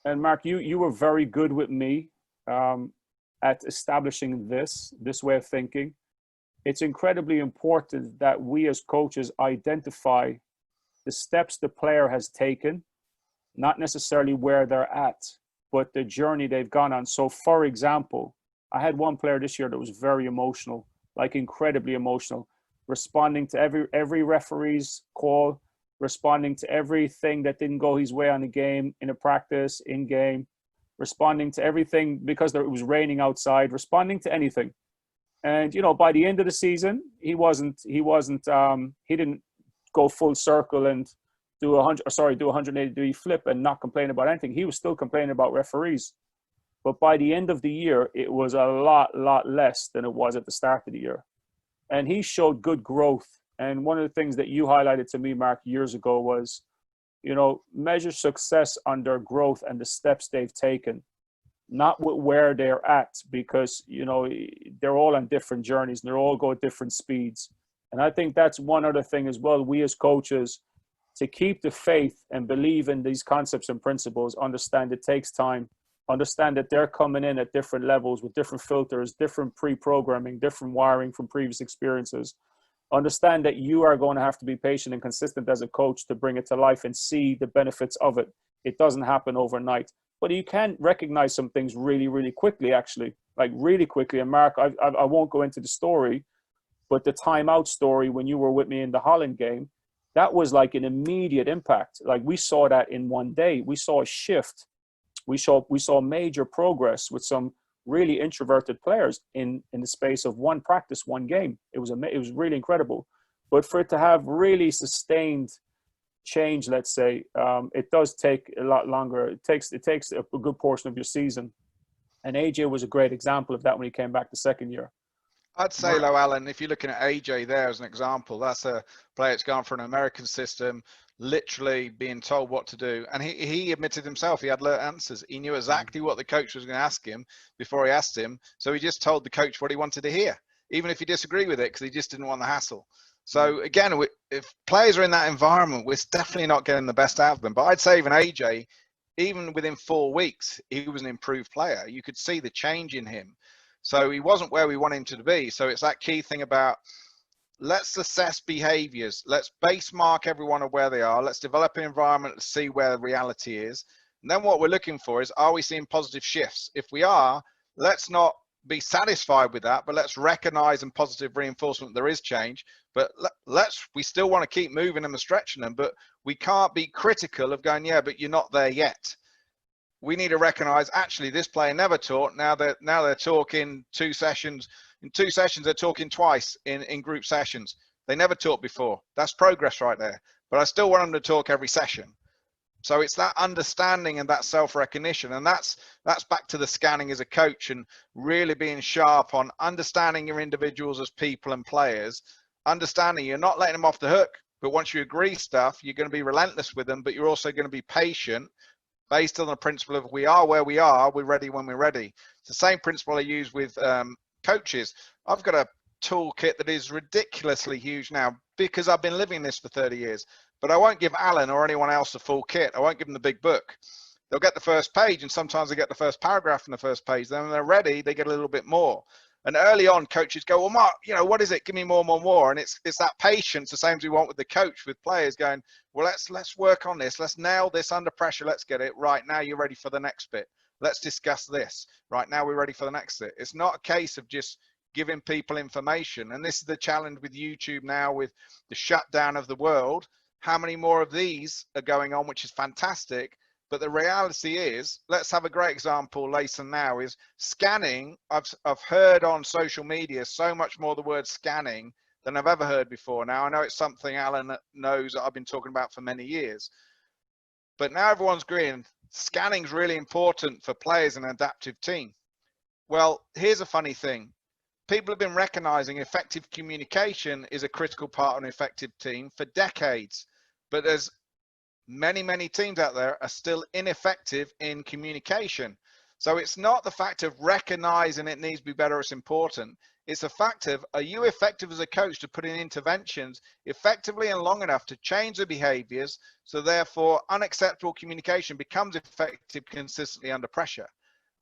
and Mark, you were very good with me at establishing this way of thinking. It's incredibly important that we as coaches identify the steps the player has taken, not necessarily where they're at, but the journey they've gone on. So, for example, I had one player this year that was very emotional, like incredibly emotional, responding to every referee's call, responding to everything that didn't go his way on the game, in a practice, in game, responding to everything because it was raining outside, responding to anything. And, by the end of the season, he didn't go full circle and do a 180-degree flip and not complain about anything. He was still complaining about referees. But by the end of the year, it was a lot less than it was at the start of the year. And he showed good growth. And one of the things that you highlighted to me, Mark, years ago was, measure success on their growth and the steps they've taken, not with where they're at, because, they're all on different journeys and they're all go at different speeds. And I think that's one other thing as well. We as coaches, to keep the faith and believe in these concepts and principles, understand it takes time, understand that they're coming in at different levels with different filters, different pre-programming, different wiring from previous experiences. Understand that you are going to have to be patient and consistent as a coach to bring it to life and see the benefits of it. It doesn't happen overnight, but you can recognize some things really, really quickly, actually, like really quickly. And Mark, I won't go into the story, but the timeout story when you were with me in the Holland game, that was like an immediate impact. Like, we saw that in one day. We saw a shift. We saw major progress with some really introverted players in the space of one practice, one game. It was really incredible. But for it to have really sustained change, let's say, it does take a lot longer. It takes a good portion of your season. And AJ was a great example of that when he came back the second year. I'd say, though, Alan, if you're looking at AJ there as an example, that's a player that's gone for an American system, literally being told what to do. And he admitted himself he had learnt answers. He knew exactly what the coach was going to ask him before he asked him. So he just told the coach what he wanted to hear, even if he disagreed with it, because he just didn't want the hassle. So again, if players are in that environment, we're definitely not getting the best out of them. But I'd say even AJ, even within 4 weeks, he was an improved player. You could see the change in him. So he wasn't where we want him to be. So it's that key thing about, let's assess behaviours. Let's base mark everyone on where they are. Let's develop an environment to see where the reality is. And then what we're looking for is, are we seeing positive shifts? If we are, let's not be satisfied with that, but let's recognize and positive reinforcement there is change. But we still want to keep moving them and stretching them, but we can't be critical of going, yeah, but you're not there yet. We need to recognize, actually, this player never taught. Now they're talking 2 sessions. In 2 sessions, they're talking twice in group sessions. They never taught before. That's progress right there. But I still want them to talk every session. So it's that understanding and that self-recognition. And that's back to the scanning as a coach and really being sharp on understanding your individuals as people and players, understanding you're not letting them off the hook. But once you agree stuff, you're going to be relentless with them, but you're also going to be patient based on the principle of, we are where we are, we're ready when we're ready. It's the same principle I use with coaches. I've got a toolkit that is ridiculously huge now because I've been living this for 30 years. But I won't give Alan or anyone else a full kit. I won't give them the big book. They'll get the first page, and sometimes they get the first paragraph in the first page. Then when they're ready, they get a little bit more. And early on, coaches go, well, Mark, you know, what is it? Give me more. And it's that patience, the same as we want with the coach, with players going, well, let's work on this. Let's nail this under pressure. Let's get it right now. You're ready for the next bit. Let's discuss this. Right now, we're ready for the next bit. It's not a case of just giving people information. And this is the challenge with YouTube now, with the shutdown of the world. How many more of these are going on, which is fantastic. But the reality is, let's have a great example, Lason now, is scanning. I've heard on social media so much more the word scanning than I've ever heard before. Now, I know it's something Alan knows that I've been talking about for many years. But now everyone's agreeing scanning is really important for players in an adaptive team. Well, here's a funny thing. People have been recognizing effective communication is a critical part of an effective team for decades. But there's many teams out there are still ineffective in communication. So it's not the fact of recognizing it needs to be better, it's important. It's the fact of, are you effective as a coach to put in interventions effectively and long enough to change the behaviors, so therefore unacceptable communication becomes effective consistently under pressure?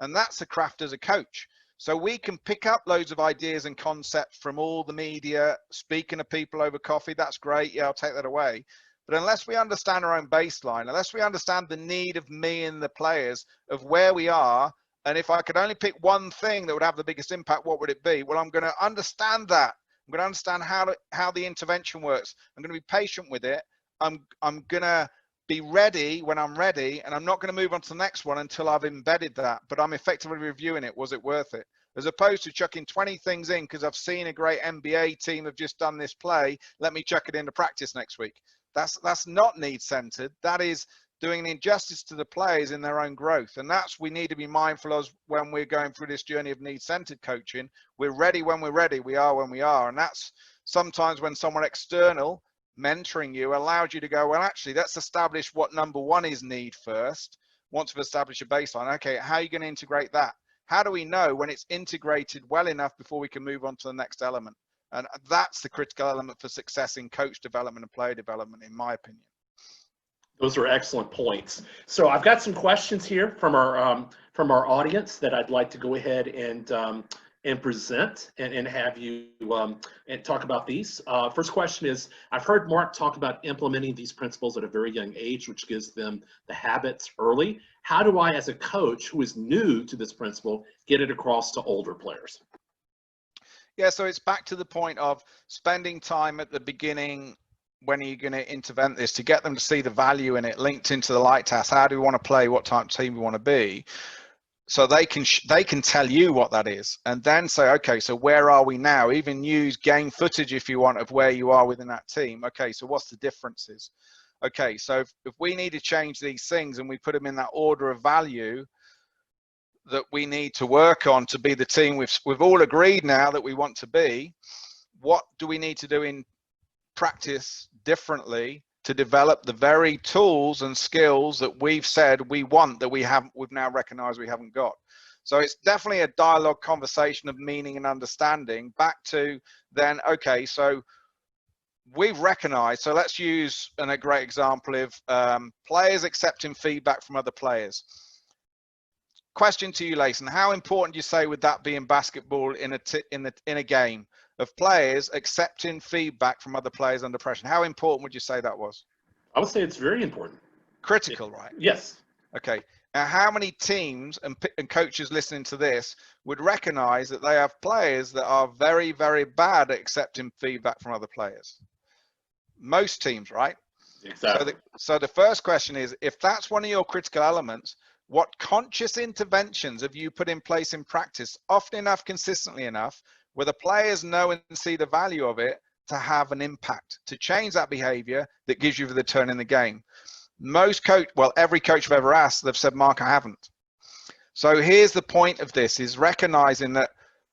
And that's the craft as a coach. So we can pick up loads of ideas and concepts from all the media, speaking to people over coffee, that's great, yeah, I'll take that away. But unless we understand our own baseline, unless we understand the need of me and the players of where we are, and if I could only pick one thing that would have the biggest impact, what would it be? Well, I'm going to understand that. I'm going to understand how the intervention works. I'm going to be patient with it. I'm going to be ready when I'm ready, and I'm not going to move on to the next one until I've embedded that. But I'm effectively reviewing it. Was it worth it? As opposed to chucking 20 things in because I've seen a great NBA team have just done this play. Let me chuck it into practice next week. That's not need-centered. That is doing an injustice to the players in their own growth. And that's, we need to be mindful of when we're going through this journey of need-centered coaching. We're ready when we're ready. We are when we are. And that's sometimes when someone external mentoring you allows you to go, well, actually, let's establish what number one is need first. Once we've established a baseline, okay, how are you going to integrate that? How do we know when it's integrated well enough before we can move on to the next element? And that's the critical element for success in coach development and player development, in my opinion. Those are excellent points. So I've got some questions here from our audience that I'd like to go ahead and present and have you and talk about these. First question is, I've heard Mark talk about implementing these principles at a very young age, which gives them the habits early. How do I, as a coach who is new to this principle, get it across to older players? Yeah, so it's back to the point of spending time at the beginning. When are you going to intervene this to get them to see the value in it, linked into the light task? How do we want to play? What type of team we want to be? So they can tell you what that is, and then say, okay, so where are we now? Even use game footage if you want of where you are within that team. Okay, so what's the differences? Okay, so if we need to change these things and we put them in that order of value that we need to work on to be the team we've all agreed now that we want to be, what do we need to do in practice differently to develop the very tools and skills that we've said we want, that we've now recognized we haven't got? So it's definitely a dialogue conversation of meaning and understanding. Back to then, okay, so we've recognized, so let's use a great example of players accepting feedback from other players. Question to you, Lason, how important do you say would that be in basketball in a game of players accepting feedback from other players under pressure? How important would you say that was? I would say it's very important. Critical, right? Yes. Okay. Now, how many teams and coaches listening to this would recognize that they have players that are very, very bad at accepting feedback from other players? Most teams, right? Exactly. So the first question is, if that's one of your critical elements, what conscious interventions have you put in place in practice, often enough, consistently enough, where the players know and see the value of it to have an impact, to change that behavior that gives you the turn in the game? Every coach I've ever asked, they've said, Mark, I haven't. So here's the point of this, is recognizing that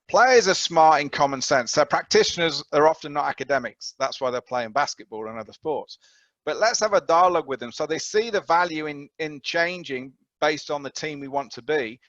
players are smart in common sense. So practitioners are often not academics. That's why they're playing basketball and other sports. But let's have a dialogue with them so they see the value in changing based on the team we want to be.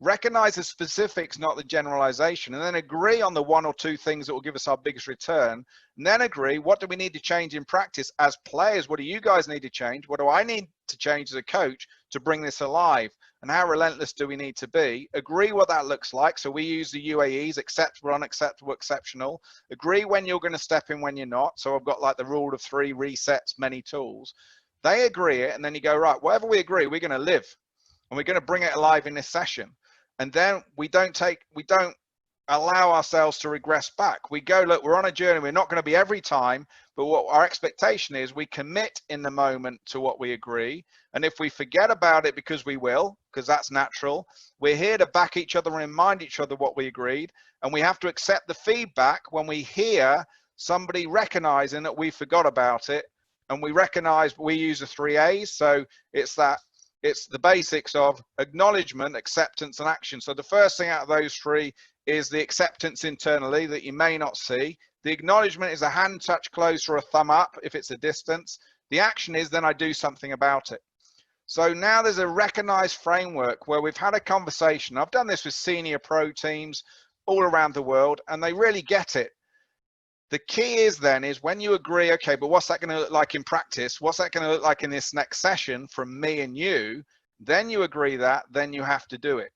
recognize the specifics, not the generalization, and then agree on the 1 or 2 things that will give us our biggest return, and then agree, what do we need to change in practice as players? What do you guys need to change? What do I need to change as a coach to bring this alive? And how relentless do we need to be? Agree what that looks like. So we use the UAEs: acceptable, unacceptable, exceptional. Agree when you're going to step in, when you're not. So I've got like the rule of 3 resets, many tools. They agree it, and then you go, right, whatever we agree, we're going to live, and we're going to bring it alive in this session. And then we don't allow ourselves to regress back. We go, look, we're on a journey. We're not going to be every time, but what our expectation is, we commit in the moment to what we agree. And if we forget about it, because we will, because that's natural, we're here to back each other and remind each other what we agreed. And we have to accept the feedback when we hear somebody recognizing that we forgot about it. And we recognize, we use the 3 A's. So it's the basics of acknowledgement, acceptance, and action. So the first thing out of those 3 is the acceptance internally that you may not see. The acknowledgement is a hand touch close or a thumb up if it's a distance. The action is then I do something about it. So now there's a recognized framework where we've had a conversation. I've done this with senior pro teams all around the world, and they really get it. The key is then is when you agree, okay, but what's that going to look like in practice? What's that going to look like in this next session from me and you? Then you agree that, then you have to do it.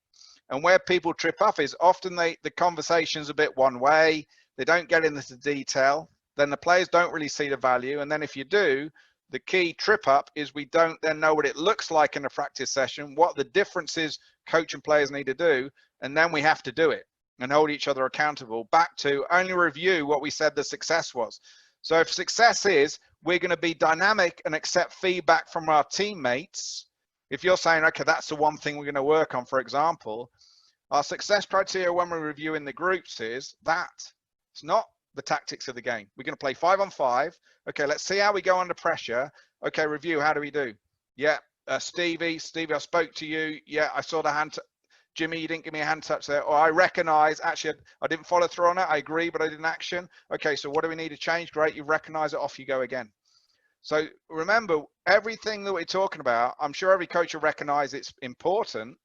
And where people trip up is often the conversation's a bit one way. They don't get into the detail. Then the players don't really see the value. And then if you do, the key trip up is we don't then know what it looks like in a practice session, what the differences coach and players need to do, and then we have to do it and hold each other accountable. Back to only review what we said the success was. So if success is, we're going to be dynamic and accept feedback from our teammates. If you're saying, okay, that's the one thing we're going to work on, for example, our success criteria when we're reviewing the groups is that. It's not the tactics of the game. We're going to play 5-on-5. Okay, let's see how we go under pressure. Okay, review, how do we do? Yeah, Stevie, I spoke to you. Yeah, I saw the hand. Jimmy, you didn't give me a hand touch there. Or I recognize, actually, I didn't follow through on it. I agree, but I didn't action. Okay, so what do we need to change? Great, you recognize it, off you go again. So remember, everything that we're talking about, I'm sure every coach will recognize it's important,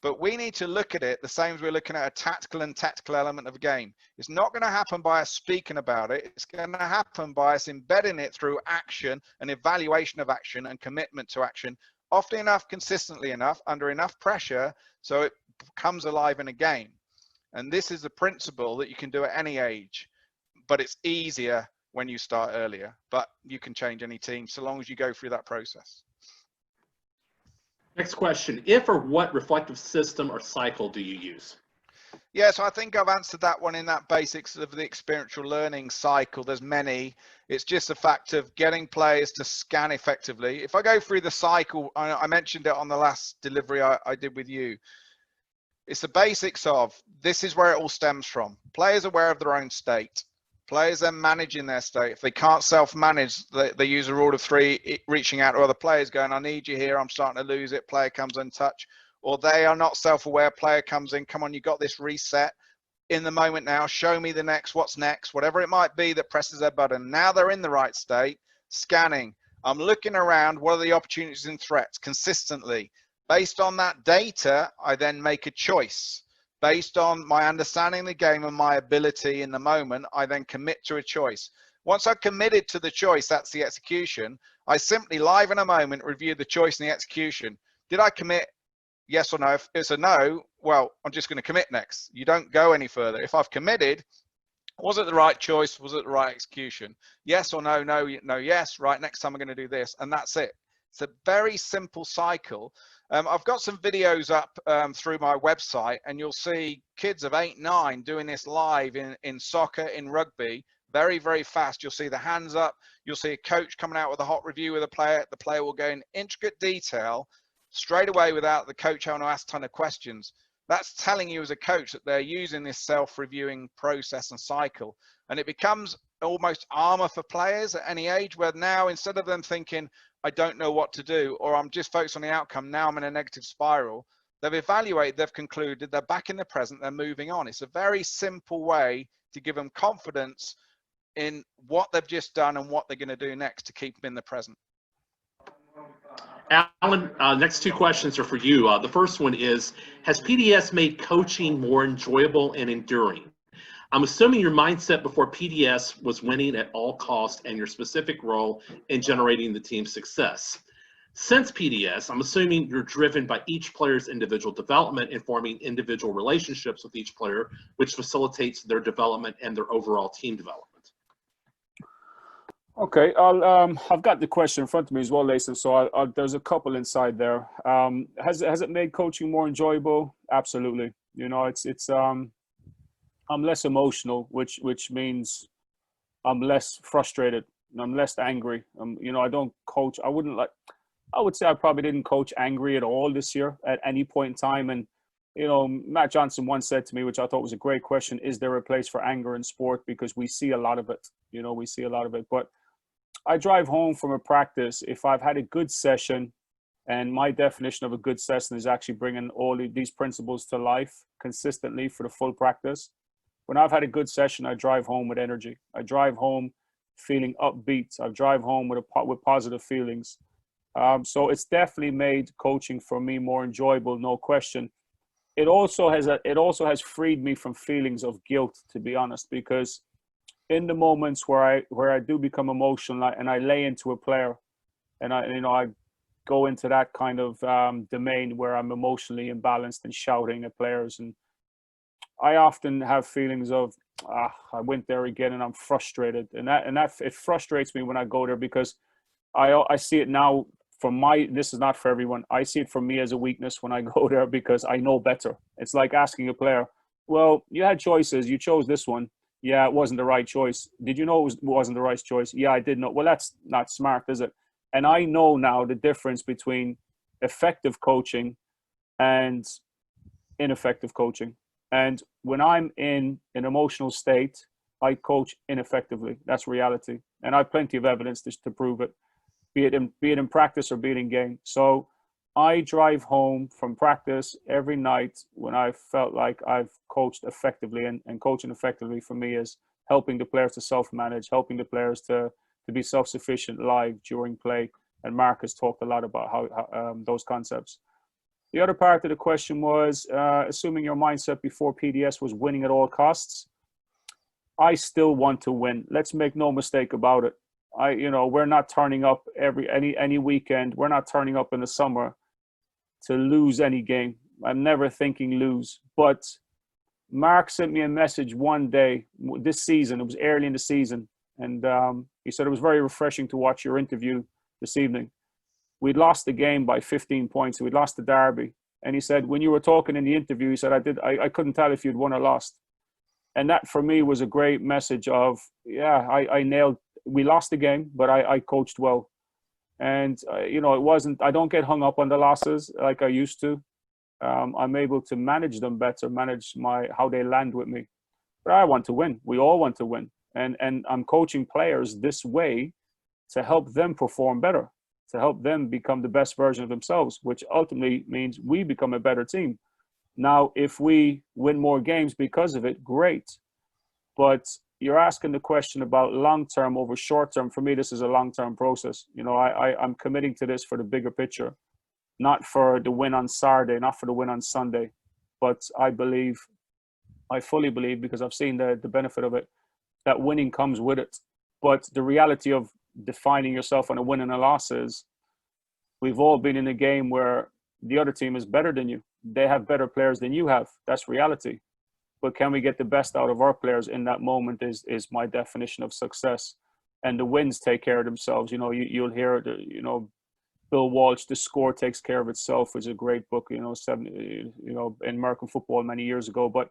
but we need to look at it the same as we're looking at a tactical and tactical element of a game. It's not going to happen by us speaking about it. It's going to happen by us embedding it through action and evaluation of action and commitment to action, often enough, consistently enough, under enough pressure, so it comes alive in a game. And this is a principle that you can do at any age, but it's easier when you start earlier. But you can change any team so long as you go through that process. Next question. If or what reflective system or cycle do you use? Yeah, so I think I've answered that one in that basics of the experiential learning cycle. There's many. It's just a fact of getting players to scan effectively. If I go through the cycle, I mentioned it on the last delivery I did with you. It's the basics of, this is where it all stems from. Players aware of their own state. Players then managing their state. If they can't self-manage, they use a rule of 3, reaching out to other players, going, I need you here, I'm starting to lose it. Player comes in touch. Or they are not self-aware, player comes in, come on, you got this, reset. In the moment now, show me the next, what's next, whatever it might be that presses their button. Now they're in the right state, scanning. I'm looking around, what are the opportunities and threats consistently? Based on that data, I then make a choice. Based on my understanding of the game and my ability in the moment, I then commit to a choice. Once I've committed to the choice, that's the execution. I simply live in a moment, review the choice and the execution. Did I commit? Yes or no? If it's a no, well, I'm just going to commit next. You don't go any further. If I've committed, was it the right choice? Was it the right execution? Yes or no, no, no, yes. Right, next time I'm going to do this. And that's it. It's a very simple cycle. I've got some videos up through my website, and you'll see kids of 8, 9 doing this live in soccer, in rugby, very, very fast. You'll see the hands up. You'll see a coach coming out with a hot review with a player. The player will go in intricate detail straight away without the coach having to ask a ton of questions. That's telling you as a coach that they're using this self-reviewing process and cycle. And it becomes almost armor for players at any age, where now instead of them thinking, I don't know what to do, or I'm just focused on the outcome, now I'm in a negative spiral, they've evaluated, they've concluded, they're back in the present, they're moving on. It's a very simple way to give them confidence in what they've just done and what they're going to do next to keep them in the present. Alan, next two questions are for you. The first one is, has PDS made coaching more enjoyable and enduring? I'm assuming your mindset before PDS was winning at all costs and your specific role in generating the team's success. Since PDS, I'm assuming you're driven by each player's individual development and forming individual relationships with each player, which facilitates their development and their overall team development. Okay, I've got the question in front of me as well, Lason. So there's a couple inside there. Has it made coaching more enjoyable? Absolutely. You know, I'm less emotional, which means I'm less frustrated and I'm less angry. You know, I don't coach. I would say I probably didn't coach angry at all this year at any point in time. And, you know, Matt Johnson once said to me, which I thought was a great question, is there a place for anger in sport? Because we see a lot of it, you know, we see a lot of it. But I drive home from a practice if I've had a good session, and my definition of a good session is actually bringing all these principles to life consistently for the full practice. When I've had a good session, I drive home with energy. I drive home feeling upbeat. I drive home with positive feelings. So it's definitely made coaching for me more enjoyable, no question. It also has freed me from feelings of guilt, to be honest, because in the moments where I do become emotional and I lay into a player, and I go into that kind of domain where I'm emotionally imbalanced and shouting at players, and I often have feelings of I went there again and I'm frustrated, and that it frustrates me when I go there, because I see it now from this is not for everyone. I see it for me as a weakness when I go there, because I know better. It's like asking a player, well, you had choices, you chose this one. Yeah, it wasn't the right choice. Did you know it wasn't the right choice? Yeah, I did know. Well, that's not smart, is it? And I know now the difference between effective coaching and ineffective coaching. And when I'm in an emotional state, I coach ineffectively. That's reality. And I have plenty of evidence to prove it, be it in practice or be it in game. So I drive home from practice every night when I felt like I've coached effectively, and coaching effectively for me is helping the players to self-manage, helping the players to be self-sufficient live during play. And Mark has talked a lot about how those concepts. The other part of the question was, assuming your mindset before PDS was winning at all costs, I still want to win. Let's make no mistake about it. We're not turning up any weekend. We're not turning up in the summer to lose any game. I'm never thinking lose. But Mark sent me a message one day this season. It was early in the season. And he said, it was very refreshing to watch your interview this evening. We'd lost the game by 15 points. We'd lost the derby. And he said, when you were talking in the interview, he said, I couldn't tell if you'd won or lost. And that for me was a great message of, yeah, I nailed, we lost the game, but I coached well. And, I don't get hung up on the losses like I used to. I'm able to manage them better, manage how they land with me. But I want to win. We all want to win. And I'm coaching players this way to help them perform better, to help them become the best version of themselves, which ultimately means we become a better team. Now, if we win more games because of it, great. But you're asking the question about long-term over short-term. For me, this is a long-term process. I'm committing to this for the bigger picture, not for the win on Saturday, not for the win on Sunday. But I fully believe, because I've seen the benefit of it, that winning comes with it. But the reality of defining yourself on a win and a loss is, we've all been in a game where the other team is better than you. They have better players than you have. That's reality. But can we get the best out of our players in that moment is my definition of success. And the wins take care of themselves. You'll hear Bill Walsh, The Score Takes Care of Itself, which is a great book, in American football many years ago. But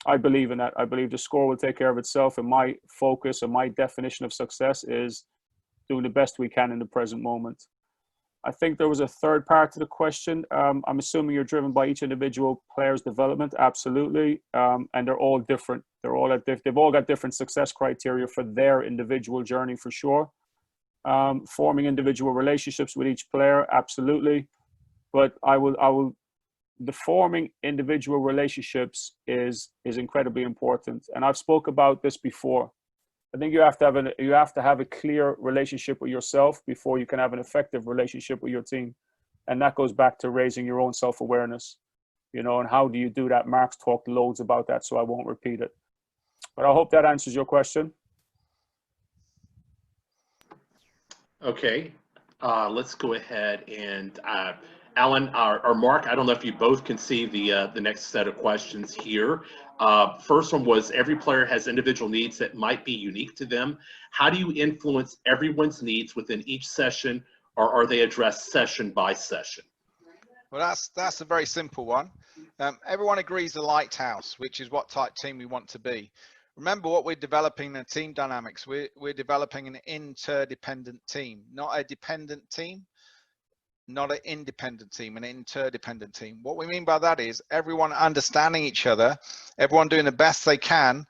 I believe in that. I believe the score will take care of itself. And my focus and my definition of success is doing the best we can in the present moment. I think there was a third part to the question. I'm assuming you're driven by each individual player's development. Absolutely. And they're all different. They've all got different success criteria for their individual journey, for sure. Forming individual relationships with each player. Absolutely. But the forming individual relationships is incredibly important. And I've spoke about this before. I think you have to have a clear relationship with yourself before you can have an effective relationship with your team. And that goes back to raising your own self-awareness, you know, and how do you do that? Mark's talked loads about that, so I won't repeat it. But I hope that answers your question. Okay, let's go ahead and Alan or Mark, I don't know if you both can see the next set of questions here. First one was, every player has individual needs that might be unique to them. How do you influence everyone's needs within each session, or are they addressed session by session? Well, that's a very simple one. Everyone agrees the lighthouse, which is what type team we want to be. Remember what we're developing in the team dynamics. We're developing an interdependent team, not a dependent team, not an independent team, an interdependent team. What we mean by that is everyone understanding each other, everyone doing the best they can,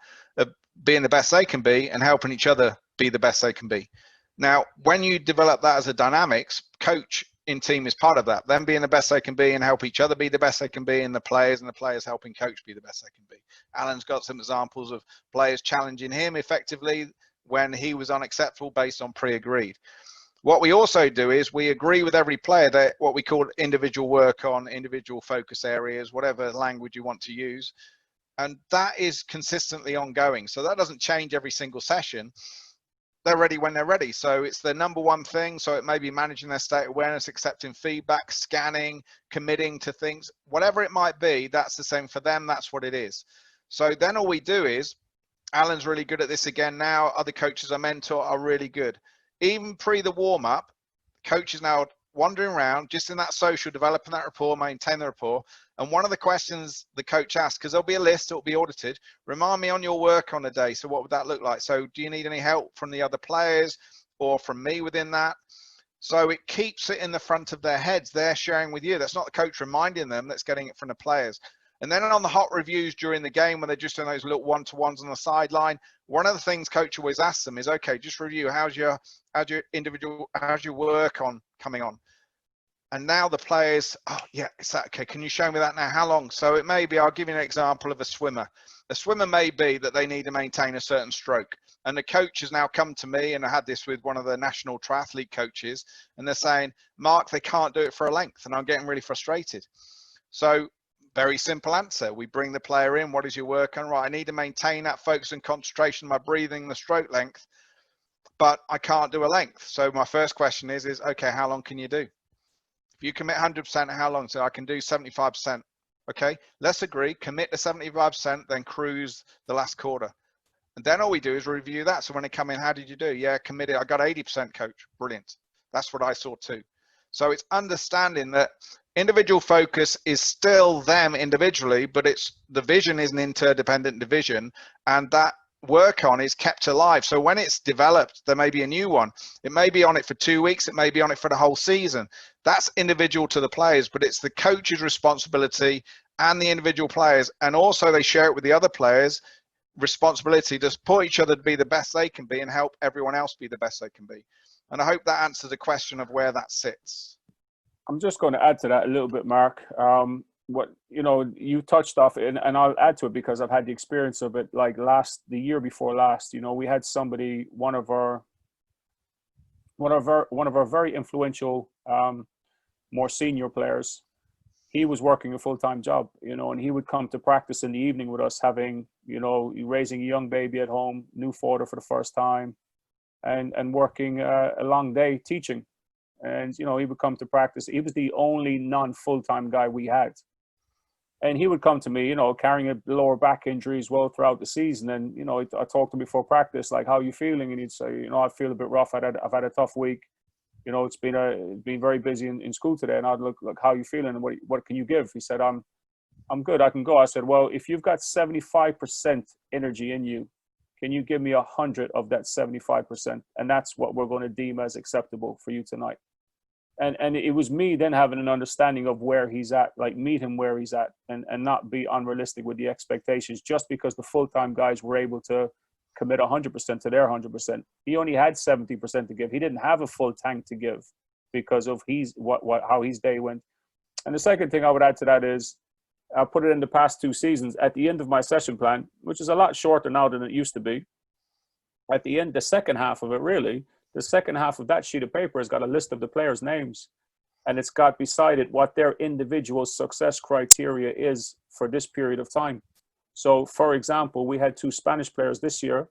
being the best they can be, and helping each other be the best they can be. Now, when you develop that as a dynamics, coach in team is part of that, them being the best they can be and help each other be the best they can be, and the players helping coach be the best they can be. Alan's got some examples of players challenging him effectively when he was unacceptable based on pre-agreed. What we also do is we agree with every player that what we call individual work on individual focus areas, whatever language you want to use, and that is consistently ongoing. So that doesn't change every single session. They're ready when they're ready. So it's the number one thing. So it may be managing their state awareness, accepting feedback, scanning, committing to things, whatever it might be, that's the same for them. That's what it is. So then all we do is, Alan's really good at this again now. Other coaches I mentor are really good. Even pre the warm up, coaches now wandering around just in that social, developing that rapport, maintain the rapport. And one of the questions the coach asks, because there'll be a list, it'll be audited, remind me on your work on the day. So what would that look like? So do you need any help from the other players or from me within that? So it keeps it in the front of their heads. They're sharing with you. That's not the coach reminding them, that's getting it from the players. And then on the hot reviews during the game, when they're just doing those little one-to-ones on the sideline, one of the things coach always asks them is, okay, just review, how's your work on coming on? And now the players, oh yeah, is that okay? Can you show me that now? How long? So it may be, I'll give you an example of a swimmer. A swimmer may be that they need to maintain a certain stroke. And the coach has now come to me, and I had this with one of the national triathlete coaches, and they're saying, Mark, they can't do it for a length, and I'm getting really frustrated. So very simple answer. We bring the player in. What is your work on? Right, I need to maintain that focus and concentration, my breathing, the stroke length, but I can't do a length. So my first question is okay, how long can you do? If you commit 100%, how long? So I can do 75%. Okay, let's agree, commit to 75%, then cruise the last quarter. And then all we do is review that. So when they come in, how did you do? Yeah, committed. I got 80%, coach. Brilliant. That's what I saw too. So it's understanding that individual focus is still them individually, but it's the vision is an interdependent division, and that work on is kept alive. So when it's developed, there may be a new one. It may be on it for 2 weeks. It may be on it for the whole season. That's individual to the players, but it's the coach's responsibility and the individual players. And also they share it with the other players, responsibility to support each other to be the best they can be and help everyone else be the best they can be. And I hope that answers the question of where that sits. I'm just going to add to that a little bit, Mark. What you touched off, and I'll add to it because I've had the experience of it. Like the year before last, we had somebody, one of our very influential, more senior players. He was working a full-time job, and he would come to practice in the evening with us, having, raising a young baby at home, new father for the first time, and working a long day teaching. And, he would come to practice. He was the only non-full-time guy we had. And he would come to me, carrying a lower back injury as well throughout the season. And, I talked to him before practice, like, how are you feeling? And he'd say, I feel a bit rough. I've had a tough week. It's been very busy in school today. And I'd look, how are you feeling? And what can you give? He said, I'm good. I can go. I said, well, if you've got 75% energy in you, can you give me 100 of that 75%? And that's what we're going to deem as acceptable for you tonight. And it was me then having an understanding of where he's at, like meet him where he's at, and not be unrealistic with the expectations just because the full-time guys were able to commit 100% to their 100%. He only had 70% to give. He didn't have a full tank to give because of how his day went. And the second thing I would add to that is, I put it in the past 2 seasons at the end of my session plan, which is a lot shorter now than it used to be. At the end, the second half of it, really, the second half of that sheet of paper has got a list of the players' names. and it's got beside it what their individual success criteria is for this period of time. So, for example, we had 2 Spanish players this year,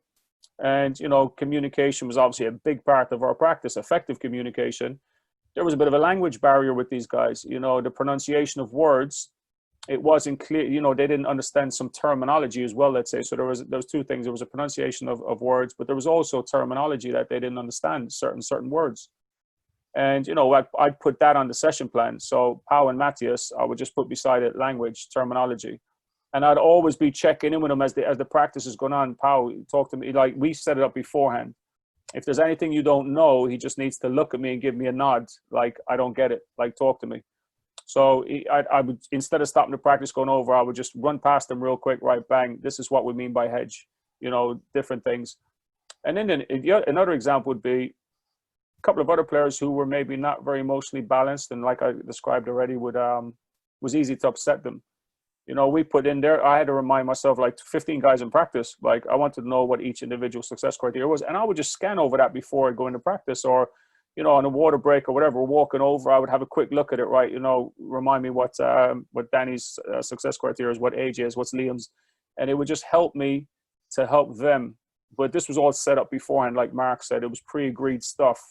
and, you know, communication was obviously a big part of our practice, effective communication. There was a bit of a language barrier with these guys, you know, the pronunciation of words, it wasn't clear, you know, they didn't understand some terminology as well, let's say. So there was 2 things. There was a pronunciation of words, but there was also terminology that they didn't understand, certain words. And, you know, I'd put that on the session plan. So Pau and Matthias, I would just put beside it language, terminology. And I'd always be checking in with them as the practice is going on. Pau, talk to me, like we set it up beforehand. If there's anything you don't know, he just needs to look at me and give me a nod, like, I don't get it, like, talk to me. So I would, instead of stopping the practice going over, I would just run past them real quick, right, bang, this is what we mean by hedge, you know, different things. And then another example would be a couple of other players who were maybe not very emotionally balanced, and like I described already, was easy to upset them. You know, we put in there, I had to remind myself, like 15 guys in practice, like I wanted to know what each individual success criteria was. And I would just scan over that before I go into practice, or, you know, on a water break or whatever, walking over, I would have a quick look at it, right? You know, remind me what Danny's success criteria is, what AJ is, what's Liam's. And it would just help me to help them. But this was all set up beforehand, like Mark said, it was pre-agreed stuff.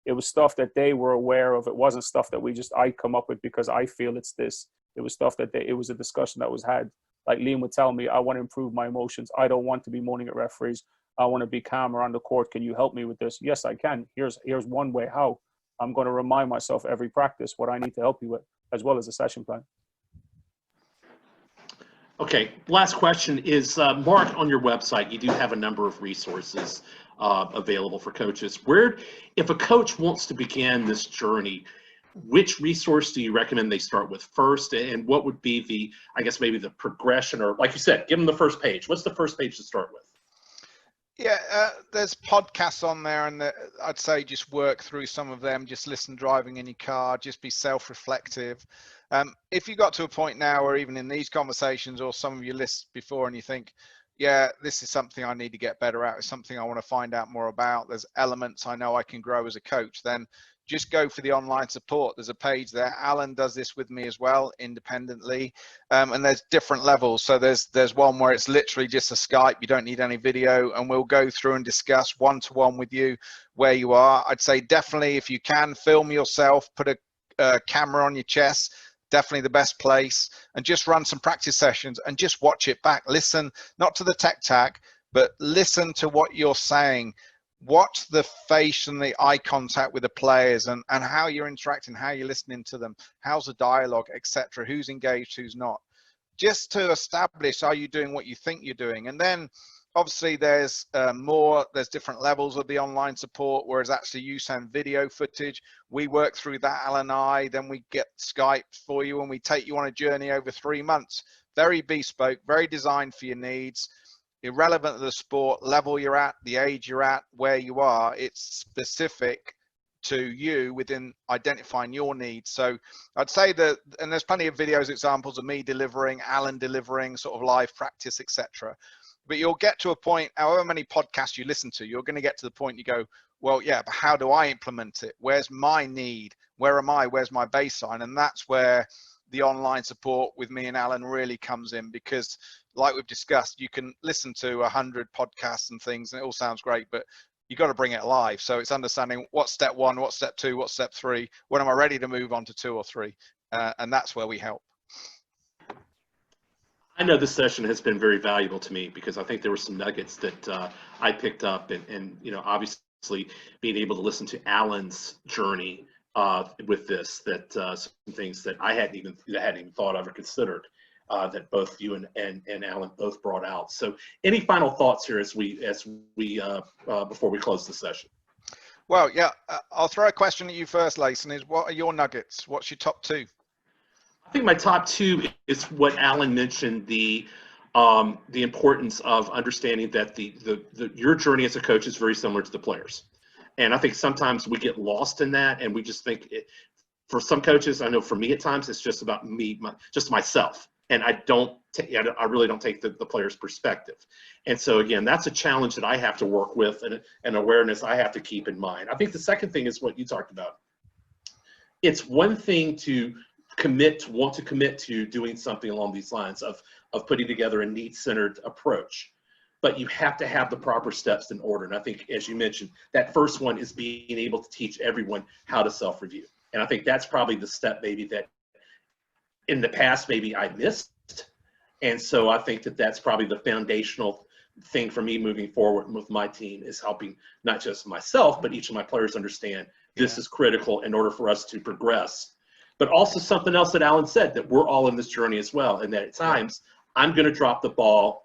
It was stuff that they were aware of. It wasn't stuff that I come up with because I feel it's this. It was stuff that it was a discussion that was had. Like Liam would tell me, I want to improve my emotions. I don't want to be moaning at referees. I want to be calmer on the court. Can you help me with this? Yes, I can. Here's one way how. I'm going to remind myself every practice what I need to help you with, as well as a session plan. Okay, last question is, Mark, on your website, you do have a number of resources available for coaches. If a coach wants to begin this journey, which resource do you recommend they start with first, and what would be I guess maybe the progression, or like you said, give them the first page. What's the first page to start with? Yeah, there's podcasts on there, and I'd say just work through some of them. Just listen driving in your car, just be self-reflective. If you got to a point now, or even in these conversations or some of your lists before, and you think, yeah, this is something I need to get better at, it's something I want to find out more about, there's elements I know I can grow as a coach, then just go for the online support. There's a page there. Alan does this with me as well, independently. And there's different levels. So there's one where it's literally just a Skype. You don't need any video. And we'll go through and discuss one-to-one with you where you are. I'd say definitely, if you can, film yourself, put a camera on your chest. Definitely the best place. And just run some practice sessions and just watch it back. Listen, not to the tech tac, but listen to what you're saying. Watch the face and the eye contact with the players, and how you're interacting, how you're listening to them, how's the dialogue, etc., who's engaged, who's not, just to establish, are you doing what you think you're doing? And then obviously there's different levels of the online support, whereas actually you send video footage, we work through that, Alan and I, then we get Skype for you and we take you on a journey over 3 months, very bespoke, very designed for your needs. Irrelevant to the sport, level you're at, the age you're at, where you are, it's specific to you within identifying your needs. So I'd say that, and there's plenty of videos, examples of me delivering, Alan delivering, sort of live practice, etc. But you'll get to a point, however many podcasts you listen to, you're going to get to the point you go, well, yeah, but how do I implement it? Where's my need? Where am I? Where's my baseline? And that's where the online support with me and Alan really comes in, because like we've discussed, you can listen to 100 podcasts and things and it all sounds great, but you got to bring it alive. So it's understanding what's step 1, what's step 2, what's step 3, when am I ready to move on to 2 or 3, and that's where we help. I know this session has been very valuable to me, because I think there were some nuggets that I picked up, and you know, obviously being able to listen to Alan's journey with this, that some things that I hadn't even thought of or considered, that both you and Alan both brought out. So any final thoughts here as we before we close the session? Well, yeah, I'll throw a question at you first, Lason, is what are your nuggets? What's your top 2? I think my top 2 is what Alan mentioned, the importance of understanding that your journey as a coach is very similar to the players. And I think sometimes we get lost in that, and we just think for some coaches, I know for me at times, it's just about me, just myself. And I really don't take the player's perspective. And so again, that's a challenge that I have to work with, and an awareness I have to keep in mind. I think the second thing is what you talked about, it's one thing to want to commit to doing something along these lines of putting together a need-centered approach, but you have to have the proper steps in order. And I think, as you mentioned, that first one is being able to teach everyone how to self-review. And I think that's probably the step maybe that in the past maybe I missed. And so I think that that's probably the foundational thing for me moving forward with my team, is helping not just myself, but each of my players understand this is critical in order for us to progress. But also something else that Alan said, that we're all in this journey as well, and that at times I'm going to drop the ball,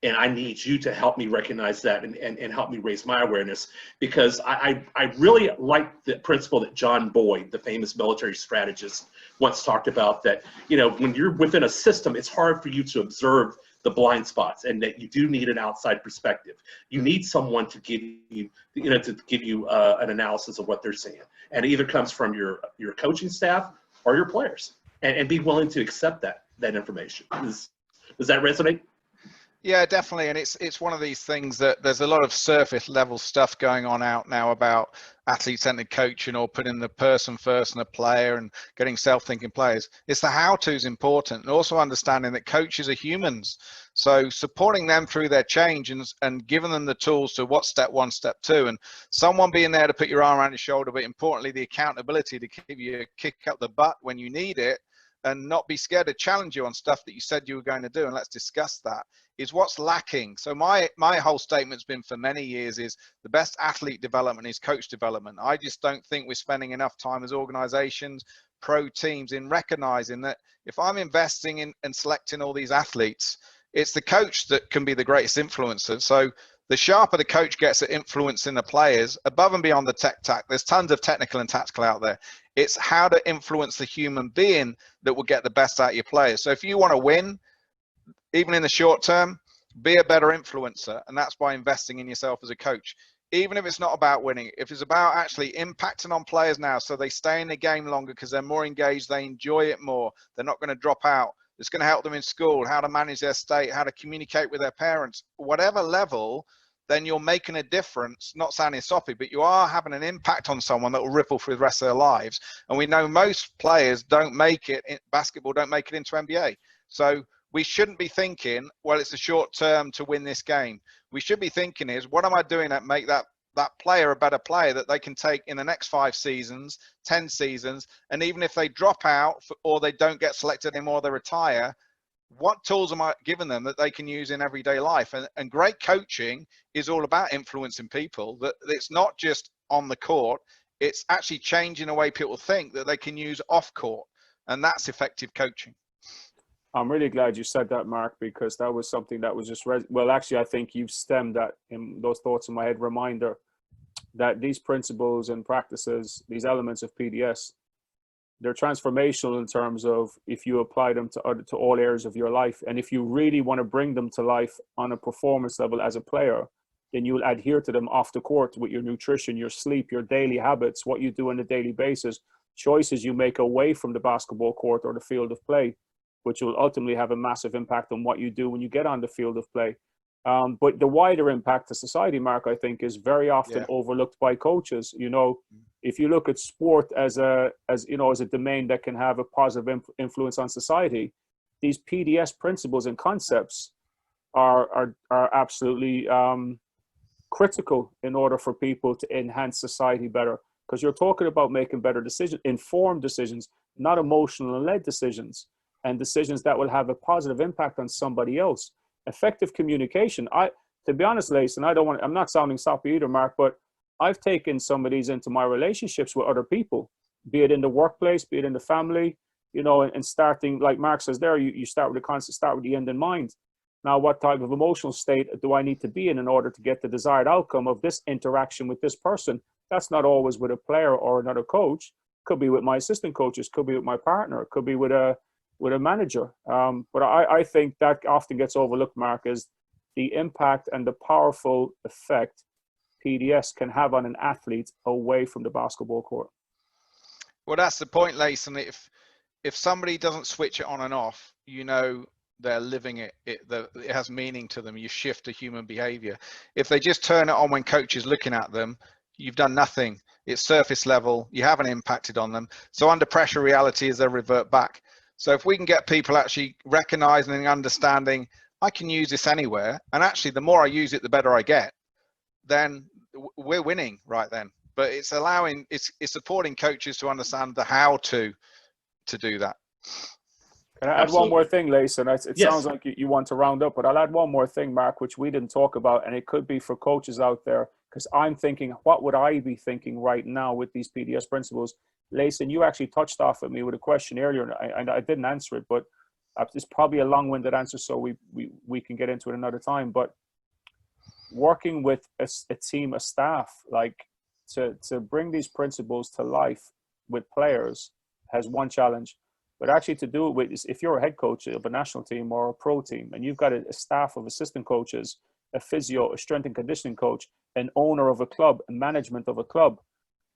and I need you to help me recognize that and help me raise my awareness, because I really like the principle that John Boyd, the famous military strategist, once talked about, that, you know, when you're within a system, it's hard for you to observe the blind spots, and that you do need an outside perspective. You need someone to give you, an analysis of what they're saying, and it either comes from your coaching staff or your players, and be willing to accept that information. Does that resonate? Yeah, definitely. And it's one of these things that there's a lot of surface level stuff going on out now about athlete-centered coaching, or putting the person first and the player, and getting self-thinking players. It's the how-to's important, and also understanding that coaches are humans. So supporting them through their change, and giving them the tools to what's step one, step two, and someone being there to put your arm around your shoulder, but importantly, the accountability to give you a kick up the butt when you need it, and not be scared to challenge you on stuff that you said you were going to do. And let's discuss that, is what's lacking. So my whole statement's been for many years is the best athlete development is coach development. I just don't think we're spending enough time as organizations, pro teams, in recognizing that if I'm investing in and selecting all these athletes, it's the coach that can be the greatest influencer. So the sharper the coach gets at influencing the players above and beyond the tech, there's tons of technical and tactical out there. It's how to influence the human being that will get the best out of your players. So if you want to win, even in the short term, be a better influencer. And that's by investing in yourself as a coach. Even if it's not about winning, if it's about actually impacting on players now so they stay in the game longer because they're more engaged, they enjoy it more, they're not going to drop out. It's going to help them in school, how to manage their state, how to communicate with their parents, whatever level, then you're making a difference. Not sounding soppy, but you are having an impact on someone that will ripple through the rest of their lives. And we know most players don't make it in basketball, don't make it into NBA. So we shouldn't be thinking, well, it's a short term to win this game. We should be thinking is, what am I doing that make that player a better player that they can take in the next 5 seasons, 10 seasons, and even if they drop out or they don't get selected anymore, they retire, what tools am I giving them that they can use in everyday life? And great coaching is all about influencing people. That it's not just on the court, it's actually changing the way people think that they can use off court, and that's effective coaching. I'm really glad you said that, Mark, because that was something that was just, well, actually, I think you've stemmed that in those thoughts in my head, reminder that these principles and practices, these elements of PDS, they're transformational in terms of if you apply them to all areas of your life. And if you really want to bring them to life on a performance level as a player, then you'll adhere to them off the court with your nutrition, your sleep, your daily habits, what you do on a daily basis, choices you make away from the basketball court or the field of play, which will ultimately have a massive impact on what you do when you get on the field of play. But the wider impact to society, Mark, I think is very often overlooked by coaches. You know, if you look at sport as a domain that can have a positive influence on society, these PDS principles and concepts are absolutely critical in order for people to enhance society better. Because you're talking about making better decisions, informed decisions, not emotional and led decisions, and decisions that will have a positive impact on somebody else. Effective communication. To be honest, Lason, I'm not sounding soppy either, Mark, but I've taken some of these into my relationships with other people, be it in the workplace, be it in the family, you know, and starting, like Mark says there, you start with the concept, start with the end in mind. Now, what type of emotional state do I need to be in order to get the desired outcome of this interaction with this person? That's not always with a player or another coach. Could be with my assistant coaches, could be with my partner, could be with a manager. But I think that often gets overlooked, Mark, is the impact and the powerful effect PDS can have on an athlete away from the basketball court. Well, that's the point, Lason. If somebody doesn't switch it on and off, you know they're living it. It has meaning to them. You shift to human behavior. If they just turn it on when coach is looking at them, you've done nothing. it's surface level, you haven't impacted on them. So under pressure, reality is they revert back. So if we can get people actually recognizing and understanding, I can use this anywhere, and actually the more I use it, the better I get, then we're winning right then. But it's allowing, it's supporting coaches to understand the how to do that. Can I add one more thing, Lason? It Yes. sounds like you want to round up, but I'll add one more thing, Mark, which we didn't talk about, and it could be for coaches out there, because I'm thinking, what would I be thinking right now with these PDS principles? Lason, you actually touched off at me with a question earlier, and I didn't answer it, but it's probably a long-winded answer, so we can get into it another time. But working with a team, a staff, like to bring these principles to life with players has one challenge. But actually to do it with, if you're a head coach of a national team or a pro team, and you've got a staff of assistant coaches, a physio, a strength and conditioning coach, an owner of a club, a management of a club,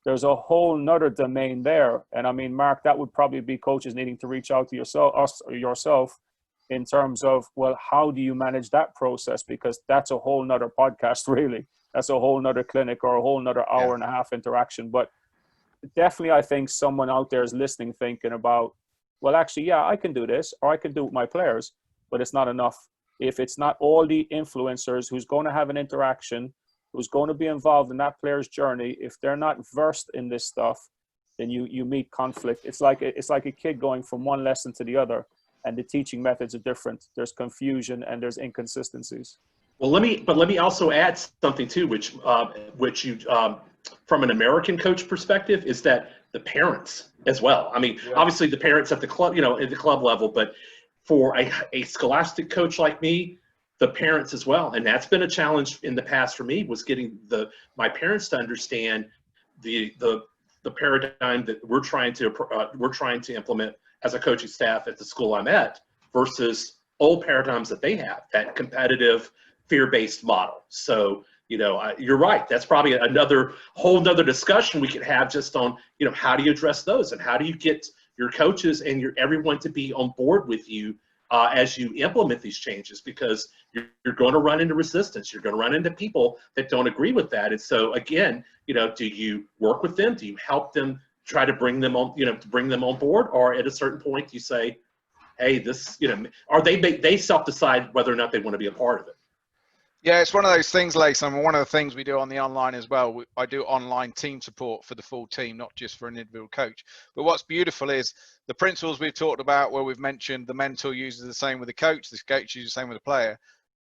there's a whole nother domain there. And I mean, Mark, that would probably be coaches needing to reach out to yourself in terms of, well, how do you manage that process? Because that's a whole nother podcast, really. That's a whole nother clinic or a whole nother hour and a half interaction. But definitely, I think someone out there is listening, thinking about, well, actually, yeah, I can do this, or I can do it with my players, but it's not enough. If it's not all the influencers who's going to have an interaction, who's going to be involved in that player's journey, if they're not versed in this stuff, then you meet conflict. It's like a kid going from one lesson to the other, and the teaching methods are different. There's confusion and there's inconsistencies. Well, let me also add something too, which you from an American coach perspective, is that the parents as well. I mean, obviously the parents at the club, at the club level, but for a scholastic coach like me, the parents as well. And that's been a challenge in the past for me, was getting my parents to understand the paradigm that we're trying to implement as a coaching staff at the school I'm at, versus old paradigms that they have, that competitive, fear-based model. So, you're right. That's probably whole nother discussion we could have just on, how do you address those, and how do you get your coaches and everyone to be on board with you as you implement these changes, because you're going to run into resistance. You're going to run into people that don't agree with that. And so again, do you work with them? Do you help them, try to bring them on board? Or at a certain point you say, hey, this, or they self-decide whether or not they want to be a part of it. Yeah, it's one of those things, Lason. One of the things we do on the online as well, I do online team support for the full team, not just for an individual coach. But what's beautiful is the principles we've talked about, where we've mentioned the mentor uses the same with the coach uses the same with the player,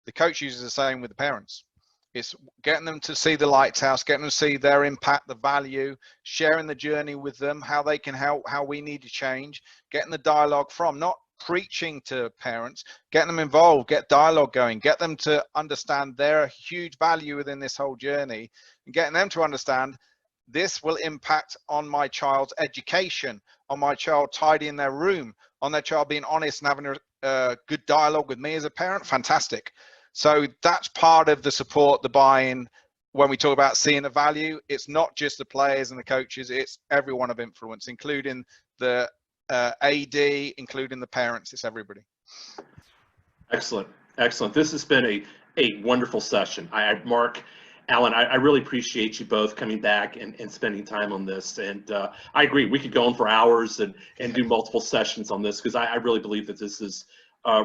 the coach uses the same with the parents. It's getting them to see the lighthouse, getting them to see their impact, the value, sharing the journey with them, how they can help, how we need to change, getting the dialogue from, not preaching to parents, getting them involved, get dialogue going, get them to understand their huge value within this whole journey, and getting them to understand this will impact on my child's education, on my child tidying their room, on their child being honest and having a good dialogue with me as a parent. Fantastic. So that's part of the support, the buy-in. When we talk about seeing the value, it's not just the players and the coaches, it's everyone of influence, including the AD, including the parents. It's everybody. Excellent. This has been a wonderful session. Mark, Alan, I really appreciate you both coming back and spending time on this. And I agree, we could go on for hours and do multiple sessions on this, because I really believe that this is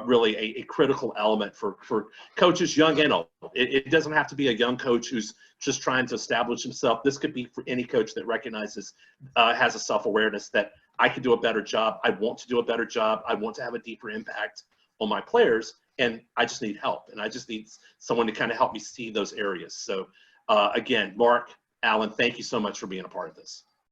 really a critical element for coaches, young and old. It doesn't have to be a young coach who's just trying to establish himself. This could be for any coach that recognizes, has a self-awareness that I could do a better job. I want to do a better job. I want to have a deeper impact on my players, and I just need help. And I just need someone to kind of help me see those areas. So again, Mark, Alan, thank you so much for being a part of this.